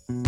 Turn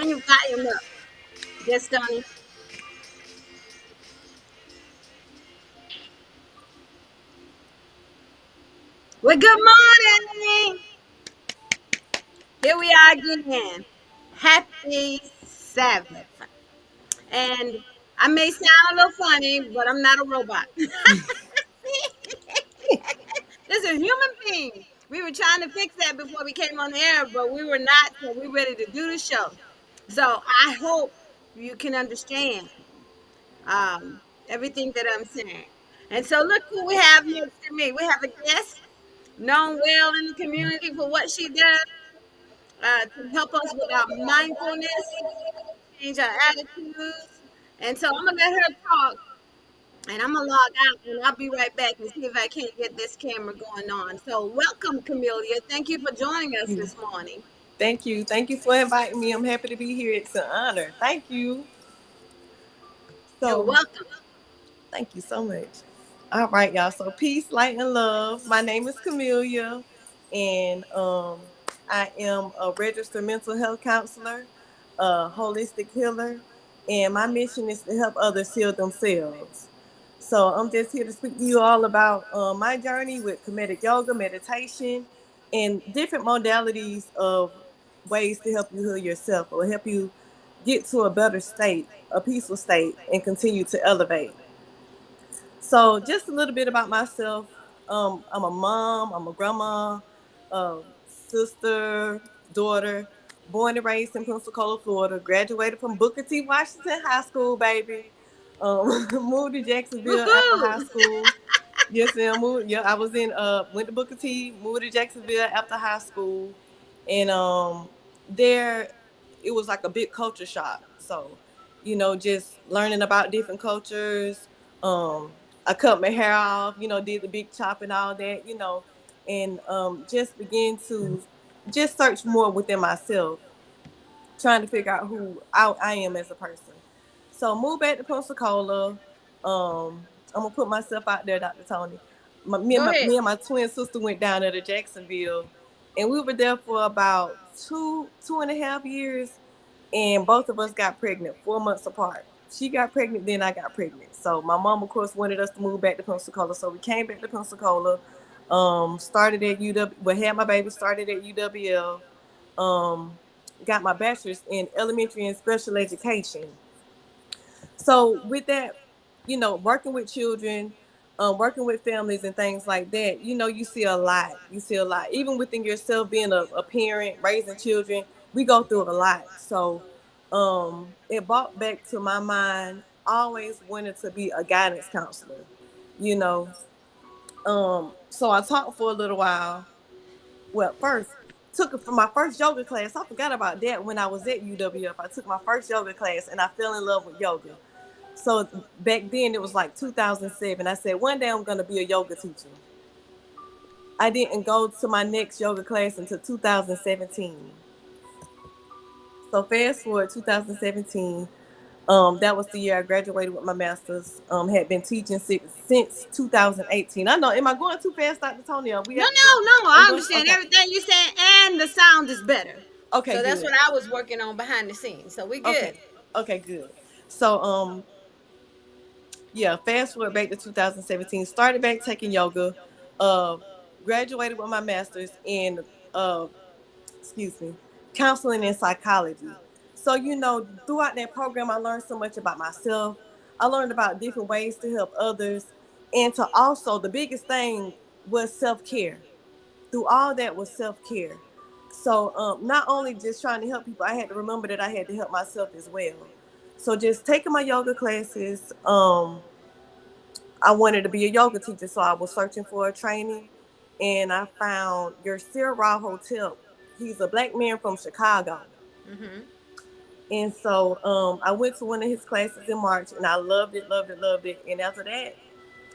your volume up. Yes, Tony. Well, good morning. Here we are again. Happy Sabbath. And I may sound a little funny, but I'm not a robot. This is a human being. We were trying to fix that before we came on the air, but we were not, so we're ready to do the show. So I hope you can understand everything that I'm saying. And so look who we have next to me. We have a guest known well in the community for what she does to help us with our mindfulness, change our attitudes. And so I'm gonna let her talk, and I'm gonna log out, and I'll be right back and see if I can't get this camera going on. So welcome, Camellia. Thank you for joining us You. this morning. Thank you. Thank you for inviting me. I'm happy to be here. It's an honor. Thank you. You're So, welcome. thank you so much. All right, y'all. So, peace, light, and love. My name is Camellia, and I am a registered mental health counselor, a holistic healer, and my mission is to help others heal themselves. So, I'm just here to speak to you all about my journey with comedic yoga, meditation, and different modalities of ways to help you heal yourself or help you get to a better state, a peaceful state, and continue to elevate. So, just a little bit about myself. I'm a mom, I'm a grandma, sister, daughter, born and raised in Pensacola, Florida, graduated from Booker T. Washington High School, baby. Moved to Jacksonville after Woohoo! high school. Yes, ma'am. Moved, yeah, I was in went to Booker T, moved to Jacksonville after high school, and there it was like a big culture shock. So, just learning about different cultures. Um, I cut my hair off, did the big chop and all that, and just began to just search more within myself, trying to figure out who I am as a person. So moved back to Pensacola. I'm gonna put myself out there, Dr. Tonie. Go ahead. Me and my twin sister went down there to Jacksonville, and we were there for about 2.5 years, and both of us got pregnant 4 months apart. She got pregnant, then I got pregnant. So my mom, of course, wanted us to move back to Pensacola. So we came back to Pensacola. Started at UW. Well, had my baby. Started at UWL. Got my bachelor's in elementary and special education. So with that, working with children, working with families and things like that, you see a lot. You see a lot. Even within yourself, being a parent, raising children, we go through a lot. So it brought back to my mind, always wanted to be a guidance counselor, you know. So I taught for a little while. Well, first took it for my first yoga class. I forgot about that when I was at UWF. I took my first yoga class and I fell in love with yoga. So back then it was like 2007. I said one day I'm gonna be a yoga teacher. I didn't go to my next yoga class until 2017. So fast forward 2017. That was the year I graduated with my master's. Had been teaching since 2018. I know. Am I going too fast, Dr. Tony? Are we No, at? no, no. I'm I going. understand Okay. everything you saying, and the sound is better. Okay. So that's Good. what I was working on behind the scenes. So we Okay. good. Okay. Good. So yeah. Fast forward back to 2017. Started back taking yoga. Uh, Graduated with my master's in uh excuse me, counseling and psychology. So, throughout that program, I learned so much about myself. I learned about different ways to help others. And to also, the biggest thing was self-care. Through all that was self-care. So not only just trying to help people, I had to remember that I had to help myself as well. So just taking my yoga classes, I wanted to be a yoga teacher, so I was searching for a training, and I found your Ra Hotel. He's a black man from Chicago. Mm-hmm. And so I went to one of his classes in March, and I loved it, loved it, loved it. And after that,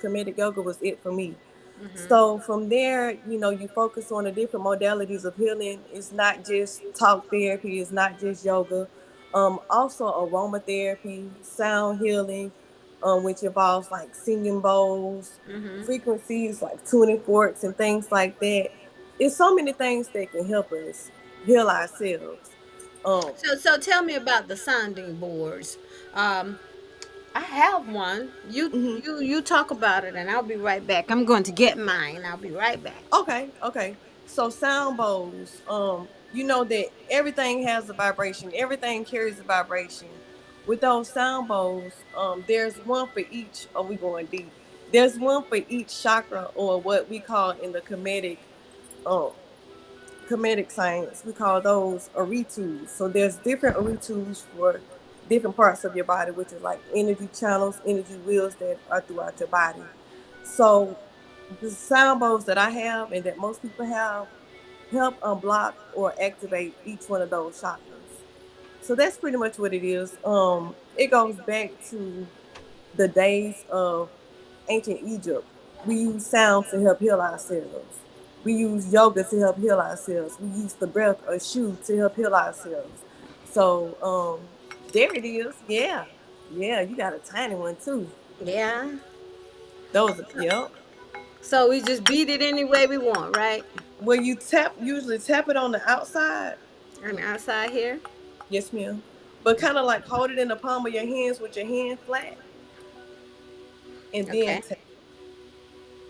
comedic yoga was it for me. Mm-hmm. So from there, you focus on the different modalities of healing. It's not just talk therapy. It's not just yoga. Also aromatherapy, sound healing, which involves like singing bowls, Mm-hmm. frequencies like tuning forks and things like that. It's so many things that can help us heal ourselves. Um, So tell me about the sounding boards. Um, I have one. You mhm. you you talk about it, and I'll be right back. I'm going to get mine. I'll be right back. Okay, okay. So sound bowls, you know that everything has a vibration. Everything carries a vibration. With those sound bowls, there's one for each. Are we going deep? There's one for each chakra, or what we call in the um, comedic science, we call those aritus. So there's different aritus for different parts of your body, which is like energy channels, energy wheels that are throughout your body. So the sound bowls that I have and that most people have help unblock or activate each one of those chakras. So that's pretty much what it is. It goes back to the days of ancient Egypt. We use sound to help heal ourselves. We use yoga to help heal ourselves. We use the breath or shu to help heal ourselves. So there it is. Yeah. Yeah, you got a tiny one too. Yeah. Those yep. So we just beat it any way we want, right? Well, you usually tap it on the outside. On the outside here. Yes, ma'am. But kind of like hold it in the palm of your hands with your hand flat and then Okay. tap.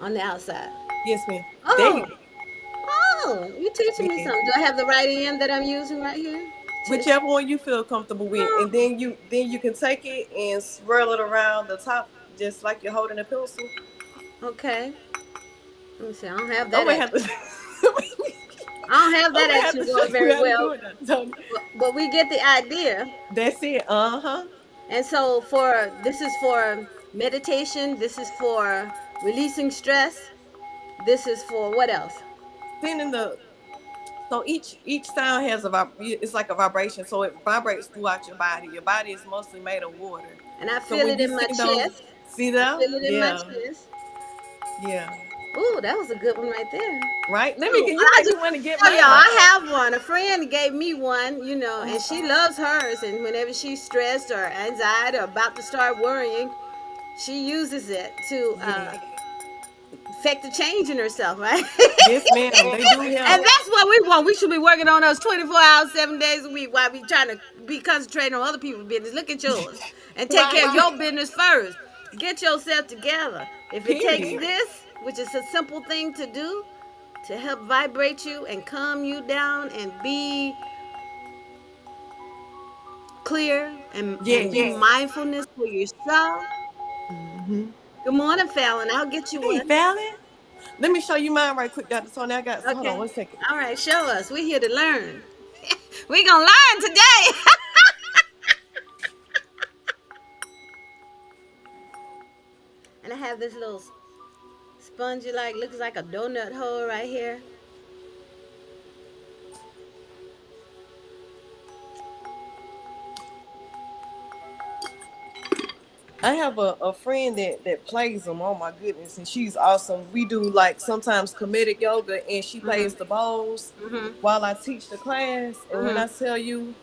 On the outside. Yes, ma'am. There you Oh. go. Oh, you teaching me Yeah. something. Do I have the right end that I'm using right here? Whichever one you feel comfortable with, and then you can take it and swirl it around the top just like you're holding a pencil. Okay. Let me see. I don't have I'm that gonna have action. to. I don't have I'm that gonna have action to show going you very how to do well, it, Tony. but we get the idea. That's it. Uh huh. And so for this is for meditation. This is for releasing stress. This is for what else? Sending the so each sound has it's like a vibration, so it vibrates throughout your body. Your body is mostly made of water. And I So feel when it you in my sing those, chest. see I that? feel it in my Yeah, chest. yeah. Ooh, that was a good one right there. Right. Let me. Oh, Can you I make me just want to get tell y'all, mine? I have one. A friend gave me one, and she loves hers. And whenever she's stressed or anxiety or about to start worrying, she uses it to Yeah. affect the change in herself, right? Yes, ma'am. They do And help. that's what we want. We should be working on us 24 hours, 7 days a week while we trying to be concentrating on other people's business. Look at yours and take care Right. of your business first. Get yourself together. If it takes Period. this, which is a simple thing to do, to help vibrate you and calm you down and be clear and do Yes. mindfulness for yourself. Hmm. Good morning, Fallon. I'll get you Hey, one. Fallon. Let me show you mine right quick, Dr. Tony. I got. Hold on Okay. one second. All right, show us. We're here to learn. We're going to learn today. And I have this little spongy, like, looks like a donut hole right here. I have a friend that plays them. Oh my goodness, and she's awesome. We do like sometimes comedic yoga, and she plays Mm-hmm. the bowls Mm-hmm. while I teach the class. And when I Mm-hmm. tell you,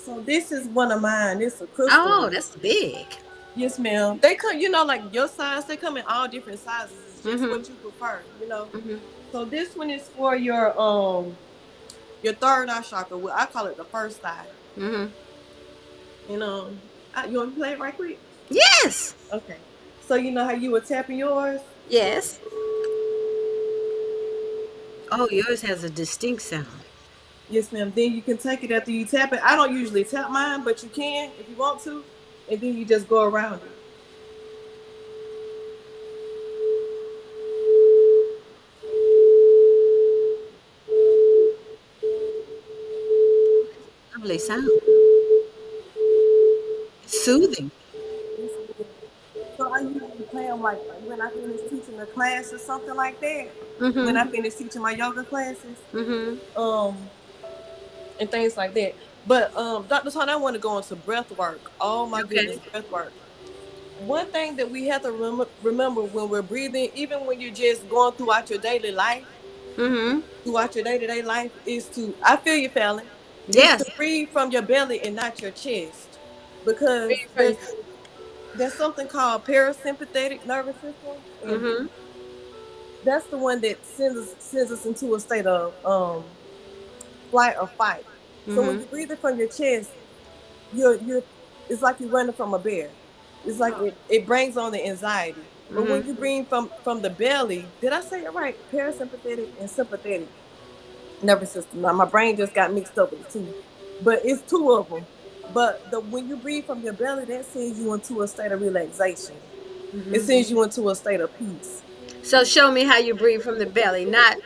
so this is one of mine. It's a crystal Oh, one. that's big. Yes, ma'am. They come, like your size. They come in all different sizes. It's just Mm-hmm. what you prefer. Mm-hmm. So this one is for your third eye chakra. Well, I call it the first eye. Mm-hmm. And you want me to play it right quick? Yes. Okay. So you know how you were tapping yours? Yes. Oh, yours has a distinct sound. Yes, ma'am. Then you can take it after you tap it. I don't usually tap mine, but you can if you want to, and then you just go around it. lovely sound. It's soothing. Yes, ma'am. So I usually play them like when I finish teaching a class or something like that. When I Mm-hmm. finish teaching my yoga classes, Mm-hmm. um, and things like that. But Dr. Tonie, I want to go into breath work. Oh my goodness, Okay. breath work. One thing that we have to remember when we're breathing, even when you're just going throughout your daily life, Mm-hmm. throughout your day-to-day life, is to, I feel you, Fallon, is Yes. to breathe from your belly and not your chest. Because there's something called parasympathetic nervous system, and Mm-hmm. that's the one that sends us into a state of flight or fight. So when Mm-hmm. you're breathing from your chest, you're it's like you're running from a bear. It's like it brings on the anxiety. But when you Mm-hmm. breathe from the belly, did I say it right? Parasympathetic and sympathetic nervous system. Now my brain just got mixed up with the two, but it's two of them. But the when you breathe from your belly, that sends you into a state of relaxation. It Mm-hmm. sends you into a state of peace. So show me how you breathe from the belly, not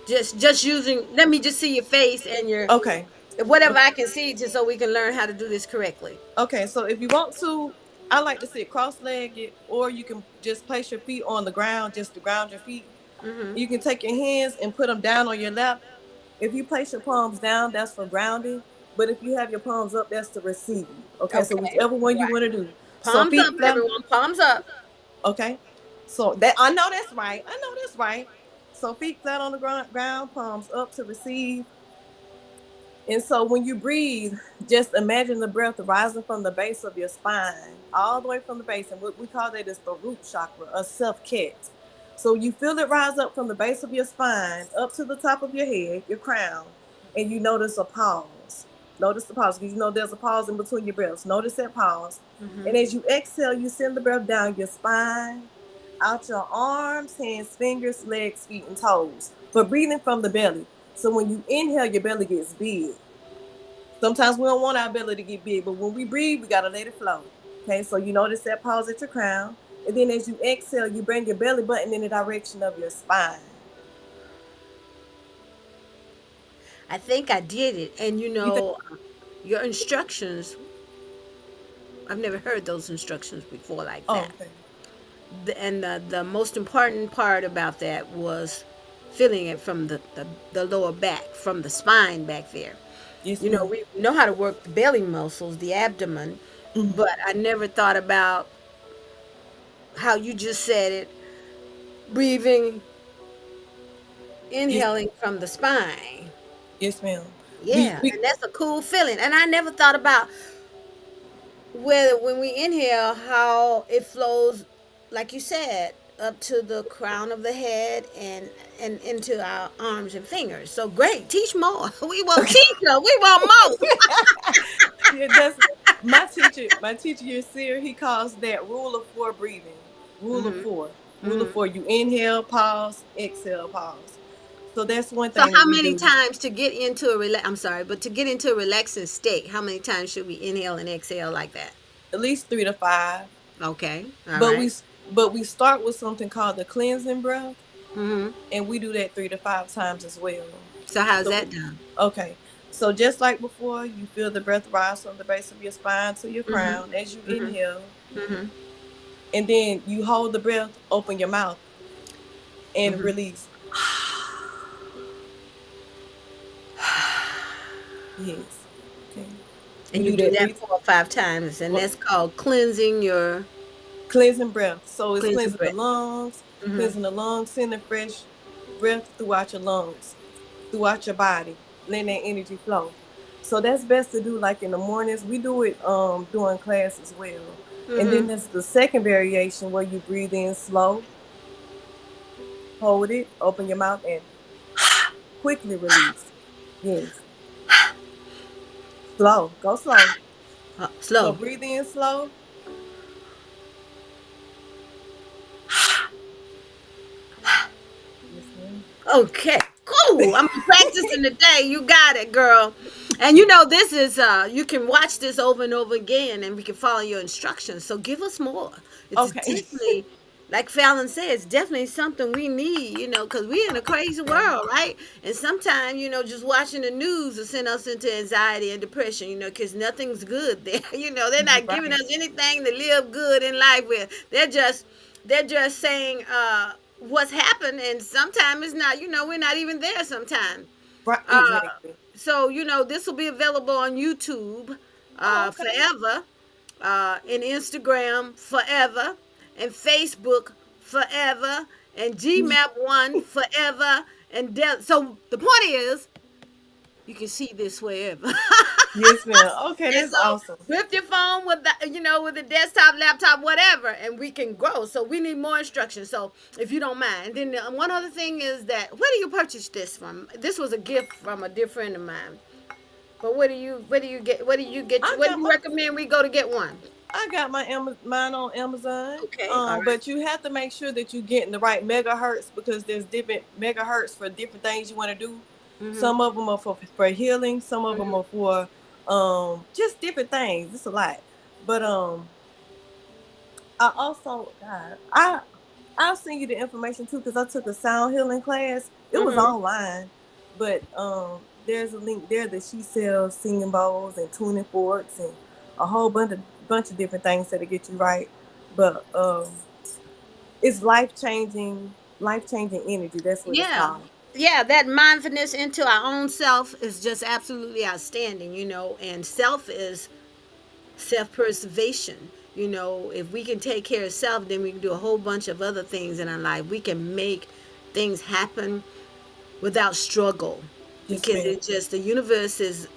just using. Let me just see your face and your Okay. whatever I can see, just so we can learn how to do this correctly. Okay, so if you want to, I like to sit cross-legged, or you can just place your feet on the ground, just to ground your feet. Mm-hmm. You can take your hands and put them down on your lap. If you place your palms down, that's for grounding. But if you have your palms up, that's to receive. Okay, so Okay. whichever one you Right. want to do. So Palms up, feet flat. everyone. Palms up. Okay, so that I know that's right. I know that's right. So feet flat on the ground, palms up to receive. And so when you breathe, just imagine the breath rising from the base of your spine, all the way from the base. And what we call that is the root chakra, a self cat. So you feel it rise up from the base of your spine, up to the top of your head, your crown, and you notice a pause. Notice the pause, because you know there's a pause in between your breaths. Notice that pause. Mm-hmm. And as you exhale, you send the breath down your spine, out your arms, hands, fingers, legs, feet, and toes. But breathing from the belly. So when you inhale, your belly gets big. Sometimes we don't want our belly to get big, but when we breathe, we gotta let it flow. Okay, so you notice that pause at your crown, and then as you exhale, you bring your belly button in the direction of your spine. I think I did it, and You think? your instructions. I've never heard those instructions before like Oh, that. okay. And the most important part about that was feeling it from the lower back, from the spine back there. Yes, ma'am. We know how to work the belly muscles, the abdomen, Mhm. but I never thought about how you just said it, breathing, Yes, inhaling from the spine. yes, ma'am. We Yeah, we and that's a cool feeling. And I never thought about whether when we inhale, how it flows, like you said, up to the crown of the head and into our arms and fingers. So great, teach more. We want okay. teacher. We want more. Yeah, that's my teacher. My teacher, your seer, he calls that rule of four breathing. Rule of Hmm. four. Rule of Hmm. four. You inhale, pause, exhale, pause. So that's one So thing that how we many do. times to get into a relax? I'm sorry, but to get into a relaxing state, how many times should we inhale and exhale like that? At least 3 to 5. Okay, all But right. we start with something called the cleansing breath, Mm-hmm. and we do that 3 to 5 times as well. So how's So that done? okay, so just like before, you feel the breath rise from the base of your spine to your crown as you Mm-hmm. inhale, Mm-hmm. Mm-hmm. and then you hold the breath, open your mouth, and Mm-hmm. release. Yes. Okay. We And you do do that that three 4 or 5 times, and uh, that's called cleansing your cleansing breath. So it's cleansing cleansing breath. Hmm. the lungs, sending fresh breath throughout your lungs, throughout your body, letting that energy flow. So that's best to do like in the mornings. We do it during class as well. And then Hmm. there's the second variation where you breathe in slow, hold it, open your mouth, and quickly release. Yes. Slow. Go slow. So Slow. breathe in slow. Yes, ma'am. Okay, cool. I'm practicing today. You got it, girl. And this is you can watch this over and over again, and we can follow your instructions. So give us more. It's Okay. definitely like Fallon said, it's definitely something we need, because we're in a crazy Yeah. world, right? And sometimes, just watching the news will send us into anxiety and depression, because nothing's good there. They're You're not giving right. us anything to live good in life with. They're just saying what's happened, and sometimes it's not. We're not even there sometimes. Right. Uh, Exactly. so this will be available on YouTube Oh, okay. forever, and Instagram forever, and Facebook forever, and Gmap one forever, and so the point is you can see this wherever. Yes, ma'am. Okay, And that's so awesome. with your phone, with the desktop, laptop, whatever, and we can grow. So we need more instructions. So if you don't mind, then one other thing is that where do you purchase this from? This was a gift from a dear friend of mine. But I what do got you my recommend we go to get one? mine on Amazon. Okay, all right. But you have to make sure that you're getting the right megahertz because there's different megahertz for different things you want to do. Mm-hmm. Some of them are for healing. Some of them Mm-hmm. are for just different things. It's a lot. But I also I'll send you the information too because I took a sound healing class. It was Mm-hmm. online, but there's a link there that she sells singing bowls and tuning forks and a whole bunch of different things that'll get you right. But it's life changing energy. That's what it's Yeah. called. Yeah, that mindfulness into our own self is just absolutely outstanding, and self is self-preservation. If we can take care of self, then we can do a whole bunch of other things in our life. We can make things happen without struggle, Yes, because ma'am. it's just the universe is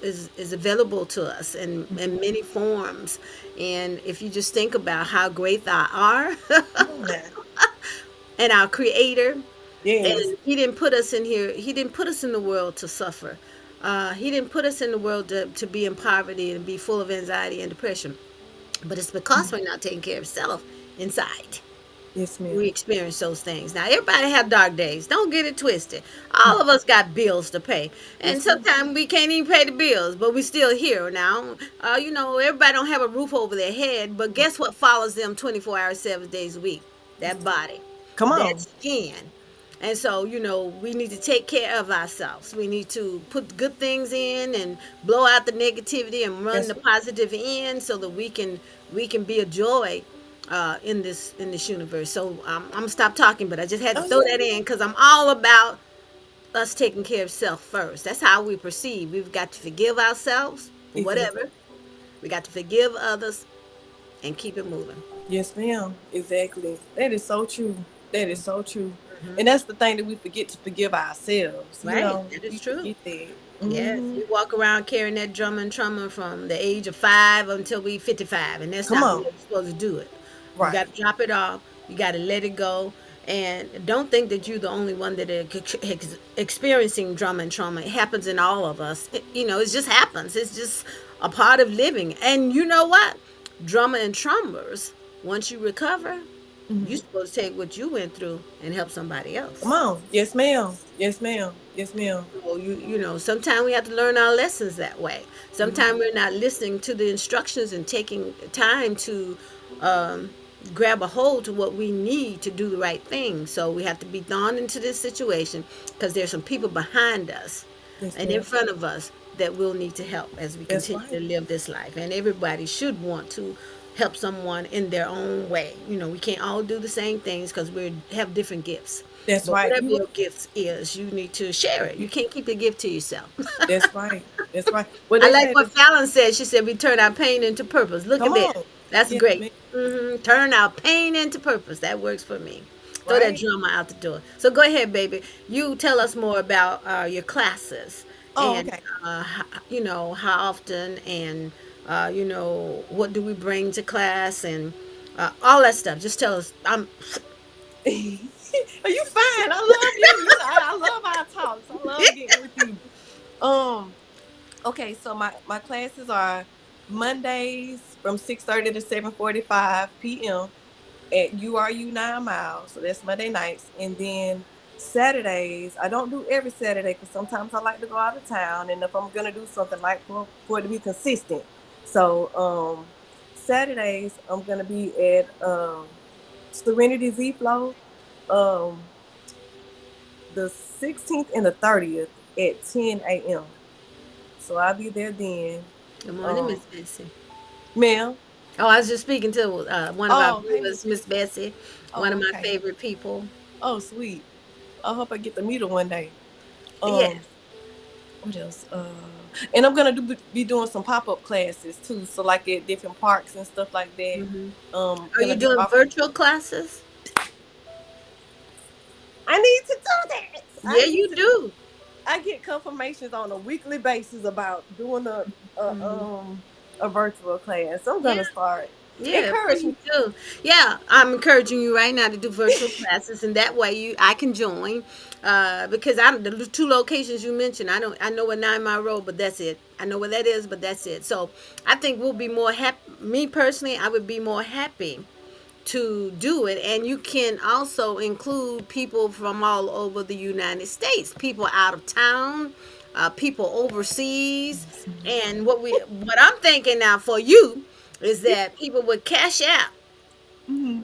available to us in many forms. And if you just think about how great thou are, Come on now. and our creator, Yes. and he didn't put us in here, he didn't put us in the world to suffer. He didn't put us in the world to be in poverty and be full of anxiety and depression, but it's because we're not taking care of self inside Yes, we ma'am. experience those things. Now, everybody have dark days. Don't get it twisted. All of us got bills to pay, and Yes, ma'am. sometimes we can't even pay the bills, but we still here. Now, everybody don't have a roof over their head, but guess what follows them 24 hours, 7 days a week? That body, Come that on. skin. And so, we need to take care of ourselves. We need to put good things in and blow out the negativity and run That's the positive in, so that we can be a joy in this universe. So I'm gonna stop talking, but I just had to oh throw yeah. that in because I'm all about us taking care of self first. That's how we perceive. We've got to forgive ourselves for Exactly. whatever. We got to forgive others and keep it moving. Yes, ma'am. Exactly. That is so true. That is so true. And Hmm. that's the thing that we forget to forgive ourselves. Right, that We is true. forget that. Yes, Hmm. we walk around carrying that drum and trauma from the age of 5 until we 55, and that's Come not the way on. we're supposed to do it. You got Right. to drop it off. You got to let it go, and don't think that you're the only one that is experiencing drama and trauma. It happens in all of us. It just happens. It's just a part of living. And you know what? Drama and traumas. Once you recover, you're Hmm. supposed to take what you went through and help somebody Come else. on. Yes, ma'am. Yes, ma'am. Yes, ma'am. So sometimes we have to learn our lessons that way. Hmm. Sometimes we're not listening to the instructions and taking time to um, grab a hold to what we need to do the right thing. So we have to be thrown into this situation because there's some people behind us Yes, and in ma'am. front of us that will need to help as we That's continue to right. live this life. And everybody should want to help someone in their own way. We can't all do the same things because we have different gifts. That's But right. whatever You. your gift is, you need to share it. You can't keep the gift to yourself. That's right. That's right. Well, I they like say what this. Fallon said. She said, we turn our pain into purpose. Look Come at that. on. That's Yes, great. ma'am. Turn our pain into ppurpose. That works for me. Throw that Right. drama out the door. So go ahead, baby. You tell us more about your classes Oh, and, okay. how often and, what do we bring to class and all that stuff. Just tell us. Are you fine? I love you. I love our talks. I love getting with you. Um. Okay. So my classes are Mondays from 6:30 to 7:45 p.m. at URU 9 Miles. So that's Monday nights, and then Saturdays I don't do every Saturday because sometimes I like to go out of town, and if I'm gonna do something like for it to be consistent. So Saturdays I'm gonna be at Serenity Z Flow, um, the 16th and the 30th at 10 a.m. So I'll be there then. Good morning, Um, Miss Bessie. ma'am. Oh, I was just speaking to one of our Oh, hey, Miss viewers, Miss Bessie. Bessie, one Oh, of my okay. favorite people. Oh, sweet. I hope I get to meet her one day. Um, Yes. what else? And I'm gonna be doing some pop-up classes too. So like at different parks and stuff like that. Hmm. Are you Gonna be doing offering. virtual classes? I need to do that. I Yeah, need you to. do. I get confirmations on a weekly basis about doing a Hmm. a virtual class. I'm Yeah. gonna start. Yeah, Encourage please me. do. Yeah, I'm encouraging you right now to do virtual classes, and that way I can join. Because I'm the two locations you mentioned. I know where 9 Mile Road, but that's it. I know where that is, but that's it. So I think we'll be more happy. Me personally, I would be more happy to do it, and you can also include people from all over the United States, people out of town, people overseas. And what I'm thinking now for you is that people would cash out Hmm.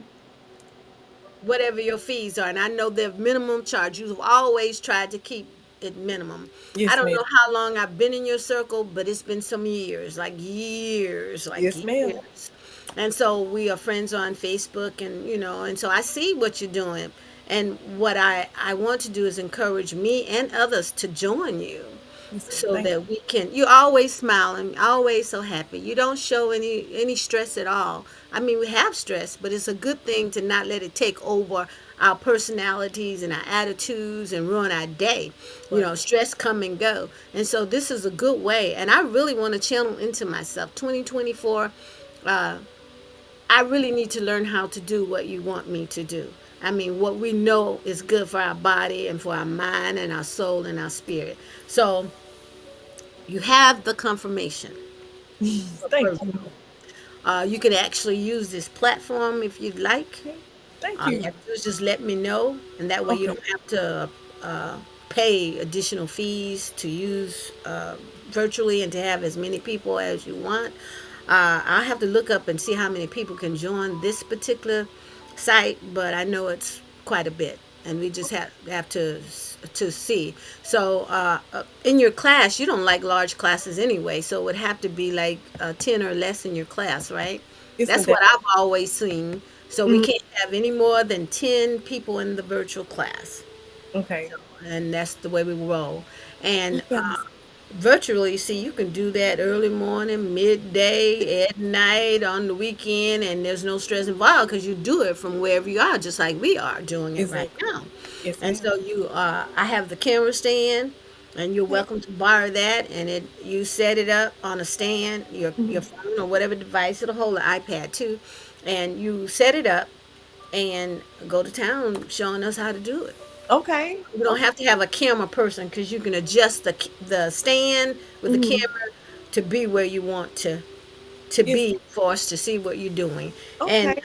whatever your fees are. And I know the minimum charge. You've always tried to keep it minimum. I Yes, don't ma'am. know how long I've been in your circle, but it's been some years, like years, like Yes, ma'am. years. And so we are friends on Facebook, and and so I see what you're doing. And what I want to do is encourage me and others to join you Yes, ma'am. so Thank that we can. You're always smiling, always so happy. You don't show any stress at all. I mean, we have stress, but it's a good thing to not let it take over our personalities and our attitudes and ruin our day. you. Right. Stress come and go. And so this is a good way, and I really want to channel into myself. 2024, uh I really need to learn how to do what you want me to do. I mean, what we know is good for our body and for our mind and our soul and our spirit. So you have the confirmation for Thank you. virtual. You can actually use this platform if you'd like. Okay. Thank All you you. have to do is just let me know, and that way you Okay. don't have to pay additional fees to use virtually and to have as many people as you want. I'll have to look up and see how many people can join this particular site, but I know it's quite a bit, and we just have to see. So in your class, you don't like large classes anyway, so it would have to be like 10 or less in your class, right? Yes, That's madam. what I've always seen. So we Hmm. can't have any more than 10 people in the virtual class. Okay. And that's the way we roll. And Okay, Miss. virtually, see, you can do that early morning, midday, at night, on the weekend, and there's no stress involved because you do it from wherever you are, just like we are doing it right Exactly. now. Yes, And ma'am. so I have the camera stand, and you're Okay. welcome to borrow that. And you set it up on a stand, your Hmm. phone or whatever device. It'll hold an iPad too, and you set it up and go to town showing us how to do it. Okay. You don't Okay. have to have a camera person because you can adjust the stand with the Hmm. camera to be where you want to Yes. be for us to see what you're doing, and Okay.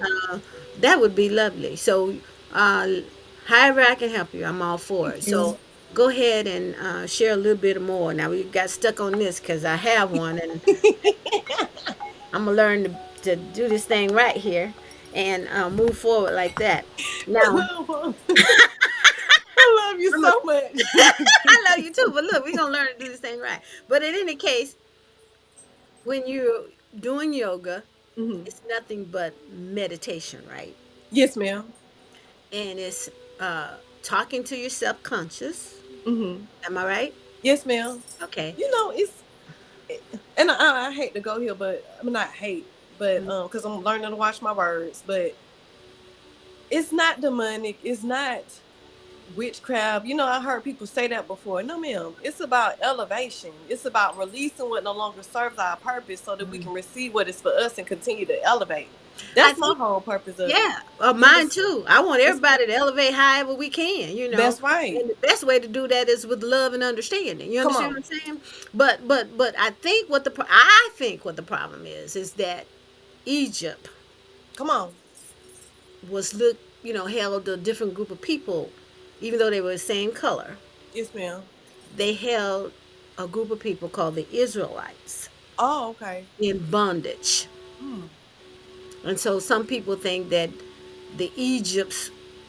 that would be lovely. So, uh, however I can help you, I'm all for Thank it. you. So, go ahead and share a little bit more. Now we got stuck on this because I have one, and I'm gonna learn to do this thing right here and move forward like that. Now, I love you I'm a, so much. I love you too, but look, we're gonna learn to do this thing right. But in any case, when you're doing yoga, Hmm. it's nothing but meditation, right? Yes, ma'am. And it's talking to your subconscious. Hmm. Am I right? Yes, ma'am. Okay. It's and I hate to go here, but I mean not hate, but because I'm learning to watch my words. But it's not demonic. It's not witchcraft. I heard people say that before. No, ma'am. It's about elevation. It's about releasing what no longer serves our purpose so that we can receive what is for us and continue to elevate. I That's my think, whole purpose of it. yeah, mine Yes. too. I want Yes, everybody to elevate however we can. that's right. And the best way to do that is with love and understanding. You Come understand on. what I'm saying? But I think what the problem is that Egypt Come on. was held a different group of people, even though they were the same color. Yes, ma'am. They held a group of people called the Israelites Oh, okay. in bondage. Hmm. And so some people think that the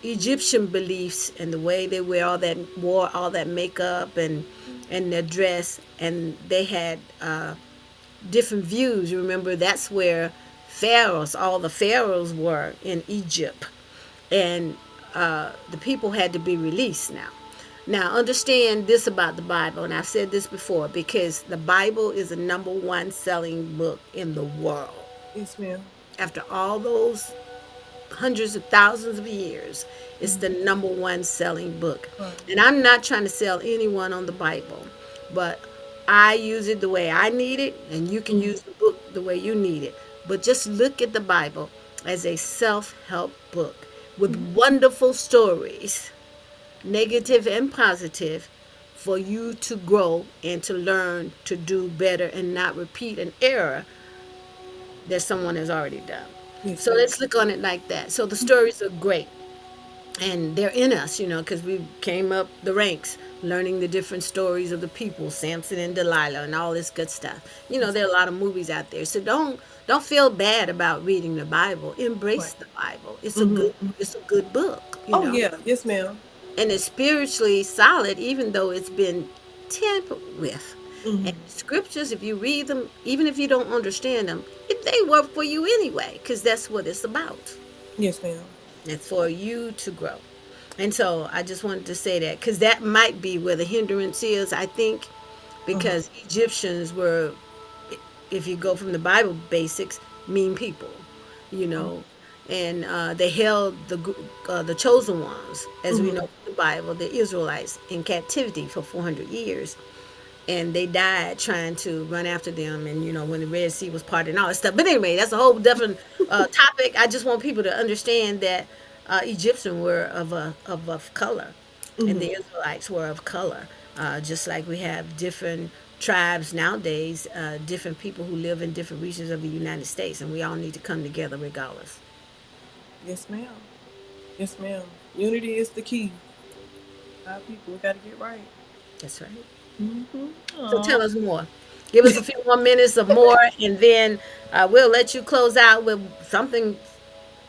Egyptian beliefs and the way they wear all that wore all that makeup and their dress, and they had different views. You remember that's where pharaohs, all the pharaohs were in Egypt, and the people had to be released now. Now, understand this about the Bible, and I've said this before, because the Bible is the number one selling book in the world. Yes, ma'am. After all those hundreds of thousands of years, it's the number one selling book. Right. And I'm not trying to sell anyone on the Bible, but I use it the way I need it, and you can use the book the way you need it. But just look at the Bible as a self help book with wonderful stories, negative and positive, for you to grow and to learn to do better and not repeat an error that someone has already done. Yes, So ma'am. let's look on it like that. So the stories are great, and they're in us, because we came up the ranks learning the different stories of the people, Samson and Delilah and all this good stuff. Yes. There are a lot of movies out there. So don't feel bad about reading the Bible. Right. Embrace the Bible. Mm-hmm. It's a good book, Oh yeah. Yes, ma'am. and it's spiritually solid, even though it's been tampered with. And Mm-hmm. scriptures, if you read them, even if you don't understand them, they work for you anyway, because that's what it's about. Yes, ma'am. It's for you to grow. And so I just wanted to say that, because that might be where the hindrance is, I think, Uh-huh. because Egyptians were, if you go from the Bible basics, mean people, you know, and they held the chosen ones, as we Mm-hmm. know from the Bible, the Israelites, in captivity for 400 years, and they died trying to run after them, and when the Red Sea was parted and all that stuff. But anyway, that's a whole different topic. I just want people to understand that Egyptians were of color, and Mm-hmm. the Israelites were of color, just like we have different tribes nowadays, different people who live in different regions of the United States, and we all need to come together regardless. Yes, ma'am. Yes, ma'am. Unity is the key. Our people got to get right. That's right. Mm-hmm. So Oh. tell us more. Give us a few more minutes of more, and then we'll let you close out with something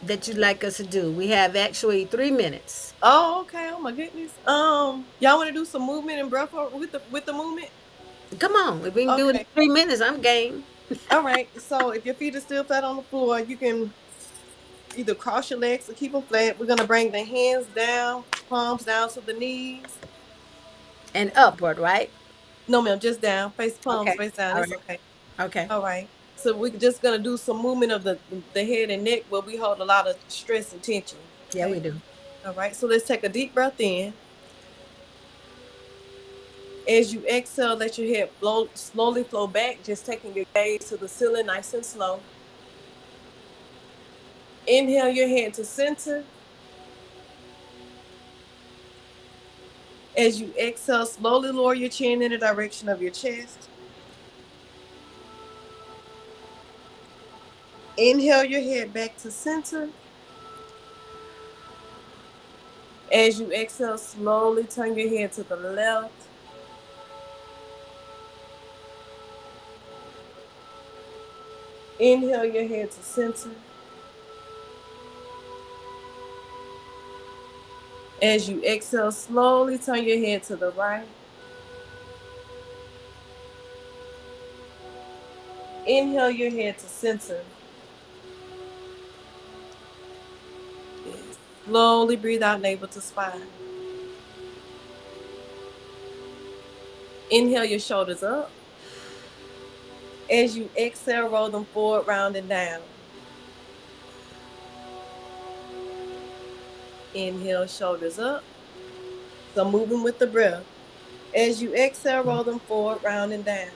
that you'd like us to do. We have actually 3 minutes. Oh, okay. Oh my goodness. Y'all want to do some movement and breath work with the movement? Come on, if we can do it in Okay. 3 minutes, I'm game. All right. So if your feet are still flat on the floor, you can either cross your legs or keep them flat. We're gonna bring the hands down, palms down to the knees. And upward, right? No, ma'am, just down. Face palms Okay. face down. All It's right. okay. Okay. All right. So we're just gonna do some movement of the head and neck where we hold a lot of stress and tension. Yeah, we Okay. do. All right. So let's take a deep breath in. As you exhale, let your head slowly flow back, just taking your gaze to the ceiling nice and slow. Inhale your head to center. As you exhale, slowly lower your chin in the direction of your chest. Inhale your head back to center. As you exhale, slowly turn your head to the left. Inhale your head to center. As you exhale, slowly turn your head to the right. Inhale your head to center. Yes. Slowly breathe out, navel to spine. Inhale your shoulders up. As you exhale, roll them forward, round and down. Inhale, shoulders up. So moving with the breath. As you exhale, roll them forward, round and down.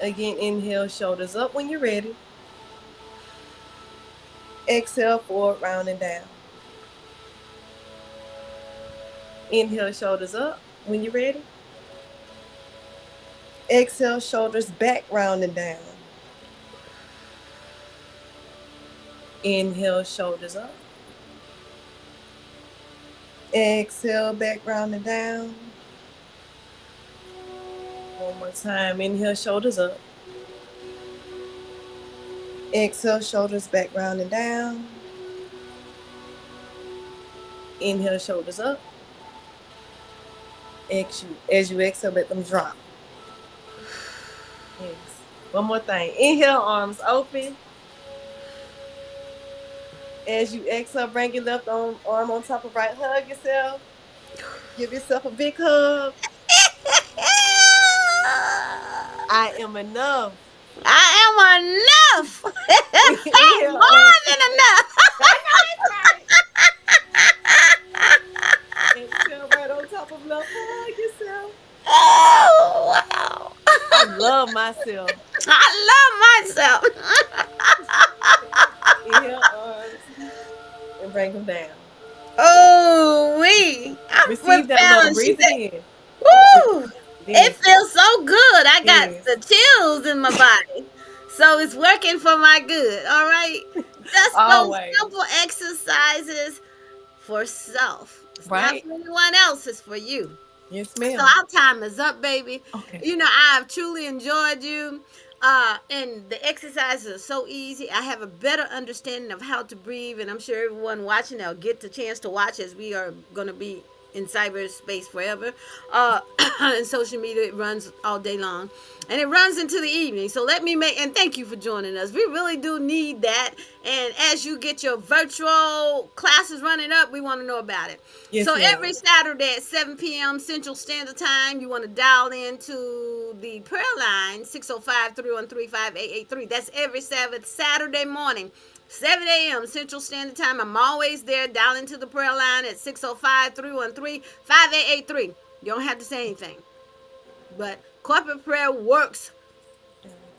Again, inhale, shoulders up when you're ready. Exhale, forward, round and down. Inhale, shoulders up when you're ready. Exhale, shoulders back, round and down. Inhale, shoulders up. Exhale, back, round and down. One more time. Inhale, shoulders up. Exhale, shoulders back, round and down. Inhale, shoulders up. As you exhale, let them drop. Yes. One more thing. Inhale, arms open. As you exhale, bring your left arm on top of right. Hug yourself. Give yourself a big hug. I am enough. I am enough. That's Inhale, more arms. than enough. I know that's right. Exhale, right on top of left. Hug yourself. Oh, wow. I love myself. I love myself. Inhale, arms, and bring them down. Oh, with Receive that love. balance. She Breathe it said, in. woo, it Yes. feels so good. I got Yes. the chills in my body. So it's working for my good. All right. Just those Always. simple exercises for self. It's not Right? for anyone else, it's for you. Yes, So ma'am. our time is up, baby. Okay. You know, I've truly enjoyed you. And the exercises are so easy. I have a better understanding of how to breathe, and I'm sure everyone watching will get the chance to watch as we are going to be in cyberspace forever. And social media, it runs all day long, and it runs into the evening. So let me make and thank you for joining us. We really do need that. And as you get your virtual classes running up, we want to know about it. Yes, So ma'am. every Saturday at 7 p.m. Central Standard Time, you want to dial into the prayer line, 605-313-5883. That's every Saturday morning, 7 a.m. Central Standard Time. I'm always there. Dial into the prayer line at 605-313-5883. You don't have to say anything. But corporate prayer works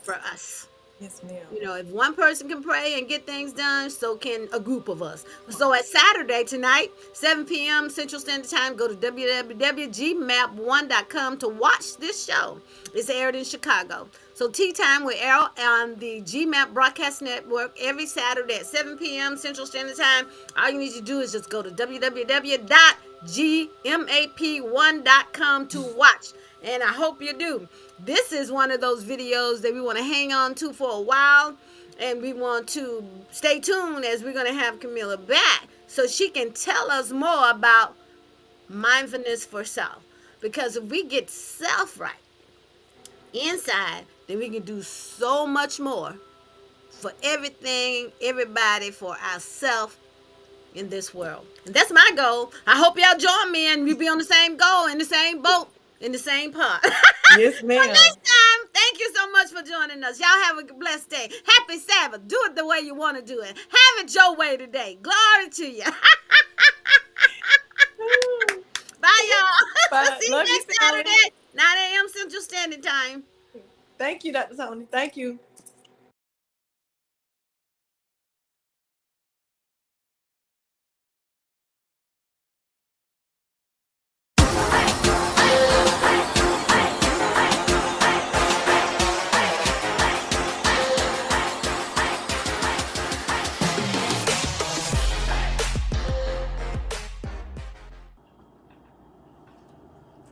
for us. Yes, ma'am. You know, if one person can pray and get things done, so can a group of us. So at Saturday tonight, 7 p.m. Central Standard Time, go to www.gmap1.com to watch this show. It's aired in Chicago. So Tea Time will air on the GMAP Broadcast Network every Saturday at 7 p.m. Central Standard Time. All you need to do is just go to www.gmap1.com to watch. And I hope you do. This is one of those videos that we want to hang on to for a while. And we want to stay tuned as we're going to have Camilla back so she can tell us more about mindfulness for self. Because if we get self right inside, then we can do so much more for everything, everybody, for ourselves in this world. And that's my goal. I hope y'all join me and we be on the same goal, in the same boat, in the same pot. Yes, So ma'am. next time, thank you so much for joining us. Y'all have a blessed day. Happy Sabbath. Do it the way you want to do it. Have it your way today. Glory to you. Bye, y'all. Bye. See you Love you, next Sally. Saturday, 9 a.m. Central Standard Time. Thank you, Dr. Tonie. Thank you.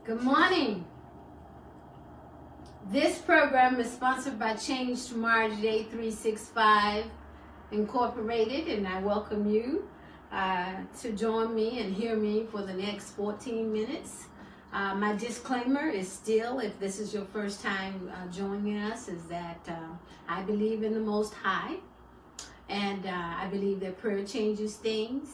Good morning. This program is sponsored by Change Tomorrow Today 365 Incorporated, and I welcome you to join me and hear me for the next 14 minutes. My disclaimer is still, if this is your first time joining us, is that I believe in the Most High, and I believe that prayer changes things,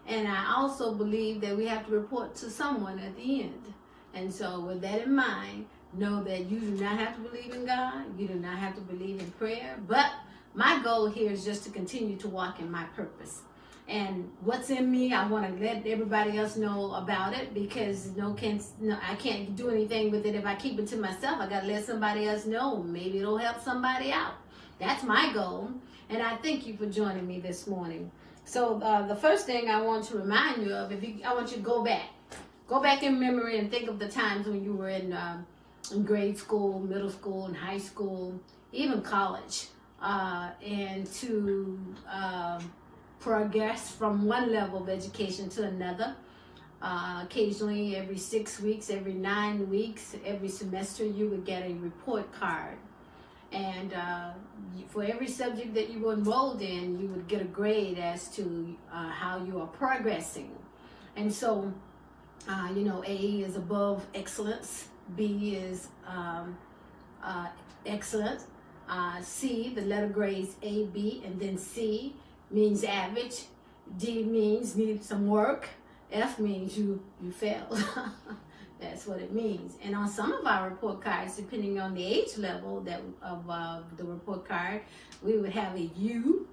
and I also believe that we have to report to someone at the end. And so with that in mind, know that you do not have to believe in God, you do not have to believe in prayer, but my goal here is just to continue to walk in my purpose. And what's in me, I want to let everybody else know about it, because I can't do anything with it if I keep it to myself. I got to let somebody else know. Maybe it'll help somebody out. That's my goal. And I thank you for joining me this morning. So the first thing I want to remind you of, I want you to go back in memory and think of the times when you were in grade school, middle school, and high school, even college, and to progress from one level of education to another. Occasionally, every 6 weeks, every 9 weeks, every semester, you would get a report card. And for every subject that you were enrolled in, you would get a grade as to how you are progressing. And so, A is above excellence, B is excellent, C, the letter grades A, B, and then C means average, D means need some work, F means you failed. That's what it means. And on some of our report cards, depending on the age level of the report card, we would have a U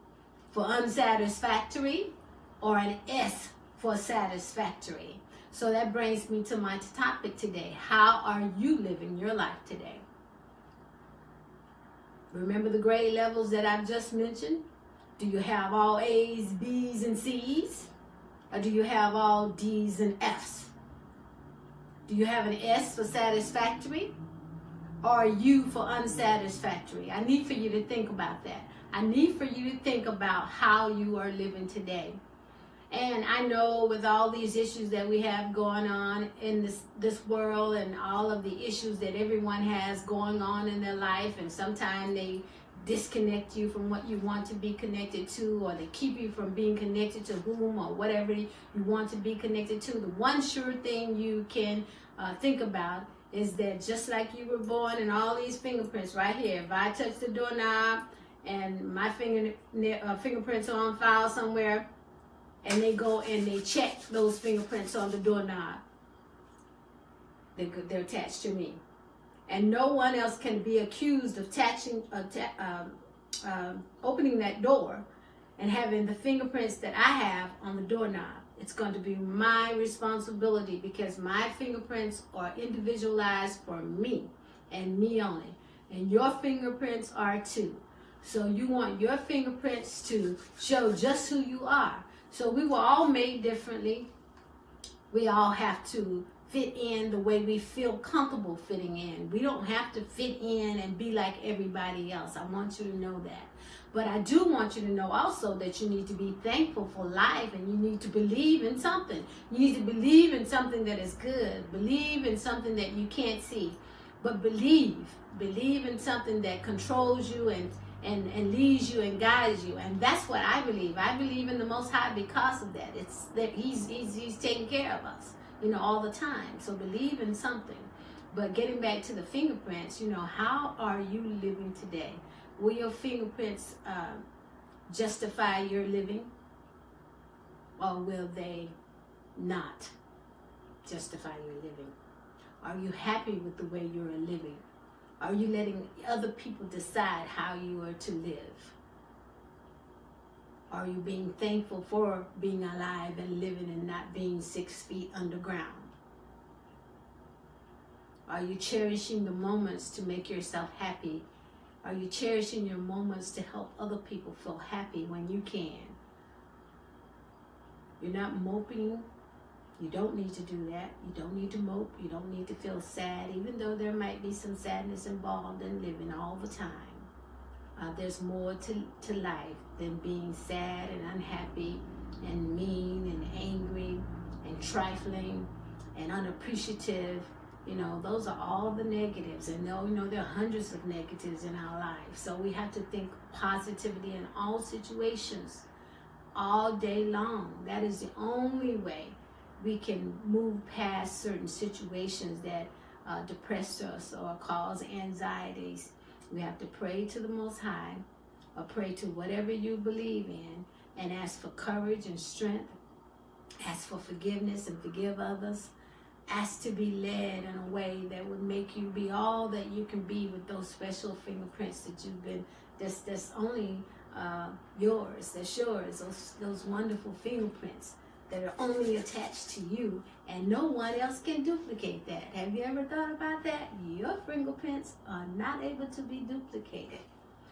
for unsatisfactory or an S for satisfactory. So that brings me to my topic today. How are you living your life today? Remember the grade levels that I've just mentioned? Do you have all A's, B's, and C's? Or do you have all D's and F's? Do you have an S for satisfactory or a U for unsatisfactory? I need for you to think about that. I need for you to think about how you are living today. And I know with all these issues that we have going on in this world and all of the issues that everyone has going on in their life, and sometimes they disconnect you from what you want to be connected to, or they keep you from being connected to whom or whatever you want to be connected to. The one sure thing you can think about is that just like you were born and all these fingerprints right here, if I touch the doorknob and my fingerprints are on file somewhere, and they go and they check those fingerprints on the doorknob, they're attached to me. And no one else can be accused of opening that door and having the fingerprints that I have on the doorknob. It's going to be my responsibility because my fingerprints are individualized for me and me only. And your fingerprints are too. So you want your fingerprints to show just who you are. So we were all made differently. We all have to fit in the way we feel comfortable fitting in. We don't have to fit in and be like everybody else. I want you to know that. But I do want you to know also that you need to be thankful for life, and you need to believe in something. You need to believe in something that is good. Believe in something that you can't see. But believe in something that controls you and leads you and guides you. And that's what I believe. I believe in the Most High because of that. It's that He's taking care of us, all the time. So believe in something. But getting back to the fingerprints, how are you living today? Will your fingerprints justify your living, or will they not justify your living? Are you happy with the way you're living? Are you letting other people decide how you are to live? Are you being thankful for being alive and living and not being 6 feet underground? Are you cherishing the moments to make yourself happy? Are you cherishing your moments to help other people feel happy when you can? You're not moping. You don't need to do that. You don't need to mope. You don't need to feel sad, even though there might be some sadness involved in living all the time. There's more to life than being sad and unhappy and mean and angry and trifling and unappreciative. Those are all the negatives. And there are hundreds of negatives in our lives. So we have to think positivity in all situations, all day long. That is the only way we can move past certain situations that depress us or cause anxieties. We have to pray to the Most High, or pray to whatever you believe in, and ask for courage and strength. Ask for forgiveness and forgive others. Ask to be led in a way that would make you be all that you can be with those special fingerprints that you've been, that's only yours, that's yours, those wonderful fingerprints that are only attached to you, and no one else can duplicate that. Have you ever thought about that? Your fingerprints are not able to be duplicated.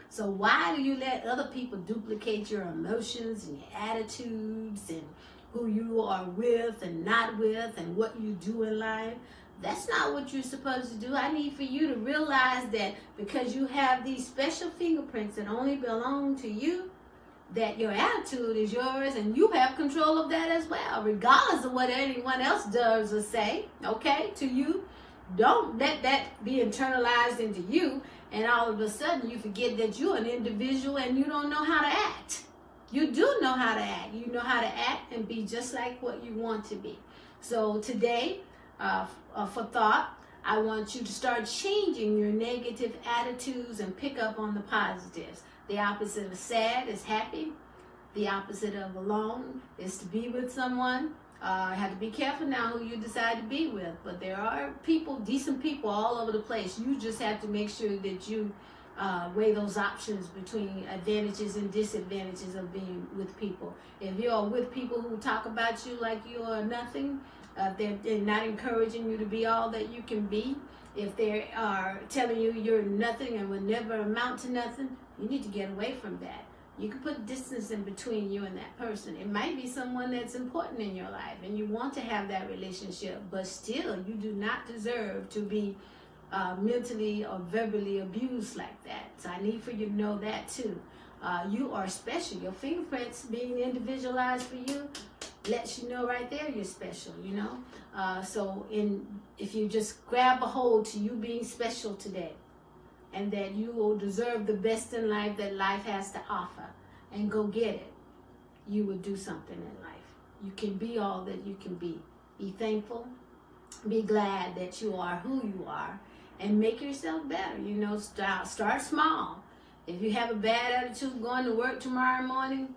So why do you let other people duplicate your emotions and your attitudes and who you are with and not with and what you do in life? That's not what you're supposed to do. I need for you to realize that because you have these special fingerprints that only belong to you, that your attitude is yours and you have control of that as well, regardless of what anyone else does or say, okay, to you. Don't let that be internalized into you And all of a sudden you forget that you're an individual and you don't know how to act. You do know how to act. You know how to act and be just like what you want to be. So today, for thought, I want you to start changing your negative attitudes and pick up on the positives. The opposite of sad is happy. The opposite of alone is to be with someone. Have to be careful now who you decide to be with. But there are people, decent people all over the place. You just have to make sure that you weigh those options between advantages and disadvantages of being with people. If you're with people who talk about you like you are nothing, they're not encouraging you to be all that you can be, if they are telling you you're nothing and will never amount to nothing, you need to get away from that. You can put distance in between you and that person. It might be someone that's important in your life and you want to have that relationship, but still you do not deserve to be mentally or verbally abused like that. So I need for you to know that too. You are special. Your fingerprints being individualized for you lets you know right there you're special, you know. If you just grab a hold to you being special today, and that you will deserve the best in life that life has to offer, and go get it, you will do something in life. You can be all that you can be. Be thankful. Be glad that you are who you are, and make yourself better. You know, start small. If you have a bad attitude going to work tomorrow morning,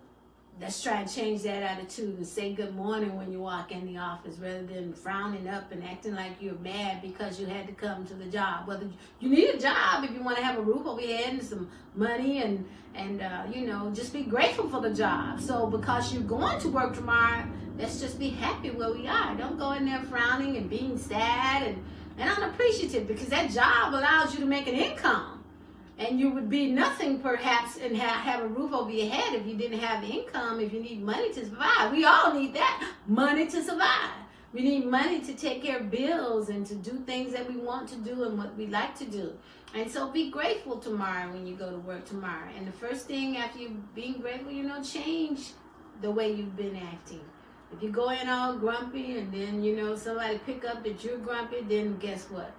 let's try to change that attitude and say good morning when you walk in the office, rather than frowning up and acting like you're mad because you had to come to the job. Whether you need a job, if you want to have a roof over your head and some money, and you know, just be grateful for the job. So because you're going to work tomorrow, let's just be happy where we are. Don't go in there frowning and being sad and unappreciative, because that job allows you to make an income. And you would be nothing perhaps and have a roof over your head if you didn't have the income, if you need money to survive. We all need that, money to survive. We need money to take care of bills and to do things that we want to do and what we like to do. And so be grateful tomorrow when you go to work tomorrow. And the first thing after you being grateful, you know, change the way you've been acting. If you go in all grumpy and then, you know, somebody pick up that you're grumpy, then guess what?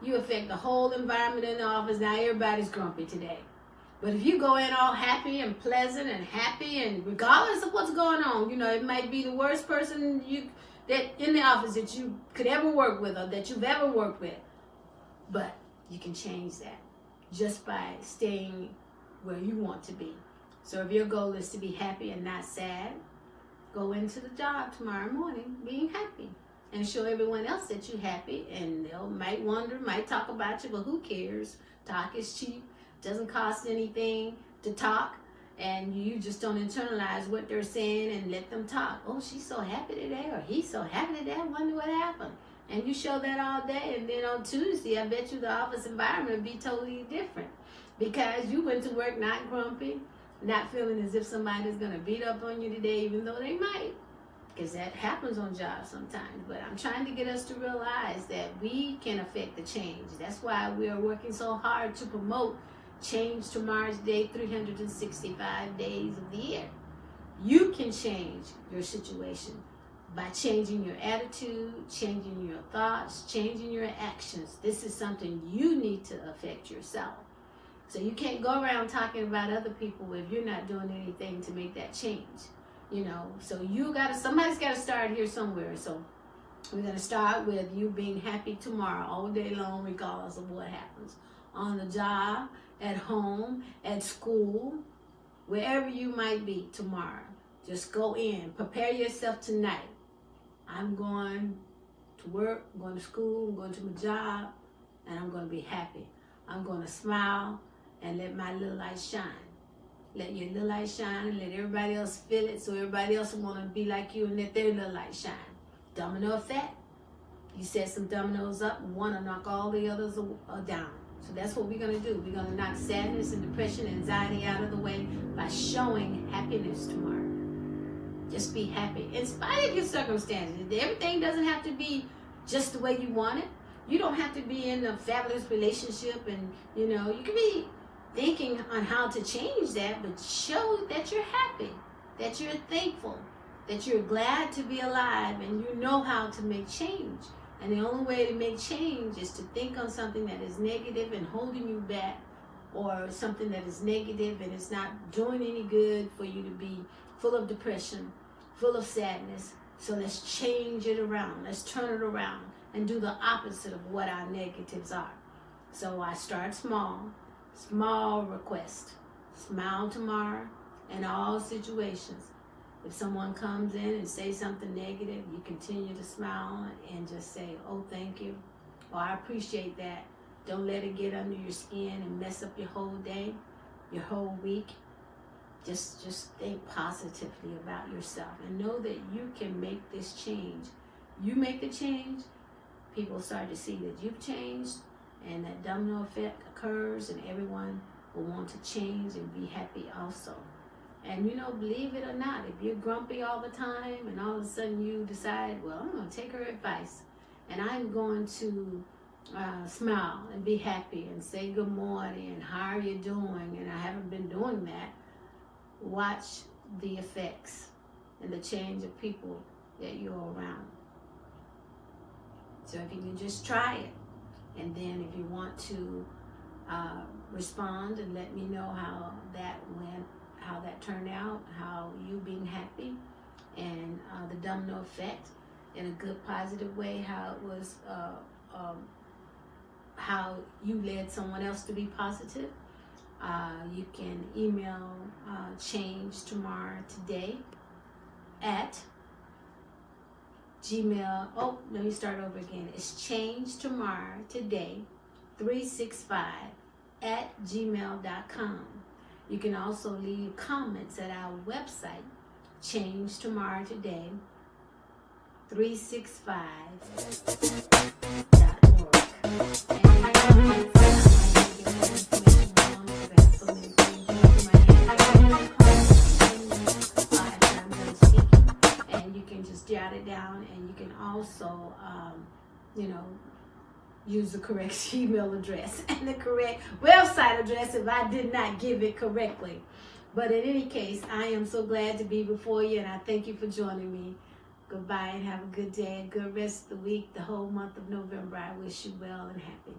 You affect the whole environment in the office. Now everybody's grumpy today. But if you go in all happy and pleasant and happy, and regardless of what's going on, you know, it might be the worst person that in the office that you could ever work with or that you've ever worked with. But you can change that just by staying where you want to be. So if your goal is to be happy and not sad, go into the job tomorrow morning being happy. And show everyone else that you're happy, and they might wonder, might talk about you, but who cares? Talk is cheap, doesn't cost anything to talk, and you just don't internalize what they're saying and let them talk. Oh, she's so happy today, or he's so happy today, I wonder what happened. And you show that all day, and then on Tuesday, I bet you the office environment will be totally different, because you went to work not grumpy, not feeling as if somebody's going to beat up on you today, even though they might. Because that happens on jobs sometimes. But I'm trying to get us to realize that we can affect the change. That's why we are working so hard to promote Change Tomorrow's Day, 365 days of the year. You can change your situation by changing your attitude, changing your thoughts, changing your actions. This is something you need to affect yourself. So you can't go around talking about other people if you're not doing anything to make that change. You know, so somebody's got to start here somewhere. So we're going to start with you being happy tomorrow, all day long, regardless of what happens. On the job, at home, at school, wherever you might be tomorrow. Just go in. Prepare yourself tonight. I'm going to work, I'm going to school, I'm going to my job, and I'm going to be happy. I'm going to smile and let my little light shine. Let your little light shine and let everybody else feel it, so everybody else will want to be like you and let their little light shine. Domino effect. You set some dominoes up and one will knock all the others down. So that's what we're going to do. We're going to knock sadness and depression and anxiety out of the way by showing happiness tomorrow. Just be happy. In spite of your circumstances. Everything doesn't have to be just the way you want it. You don't have to be in a fabulous relationship, and, you know, you can be thinking on how to change that, but show that you're happy, that you're thankful, that you're glad to be alive, and you know how to make change. And the only way to make change is to think on something that is negative and holding you back or something that is negative and it's not doing any good for you to be full of depression, full of sadness. So let's change it around. Let's turn it around and do the opposite of what our negatives are. So I start small request. Smile tomorrow in all situations. If someone comes in and say something negative, you continue to smile and just say, oh, thank you. Or I appreciate that. Don't let it get under your skin and mess up your whole day, your whole week. Just think positively about yourself and know that you can make this change. You make the change, people start to see that you've changed, and that domino effect occurs, and everyone will want to change and be happy also. And believe it or not, if you're grumpy all the time and all of a sudden you decide, well, I'm going to take her advice and I'm going to smile and be happy and say good morning and how are you doing, and I haven't been doing that, watch the effects and the change of people that you're around. So if you can just try it, and then if you want to respond and let me know how that went, how that turned out, how you being happy, and the domino effect in a good positive way, how it was, how you led someone else to be positive. You can email change tomorrow today at Gmail. Oh, let me start over again. It's change tomorrow today 365 at gmail.com. You can also leave comments at our website, change tomorrow today 365.org. And you can just jot it down, and you can also, use the correct email address and the correct website address if I did not give it correctly. But in any case, I am so glad to be before you, and I thank you for joining me. Goodbye and have a good day, a good rest of the week, the whole month of November. I wish you well and happy.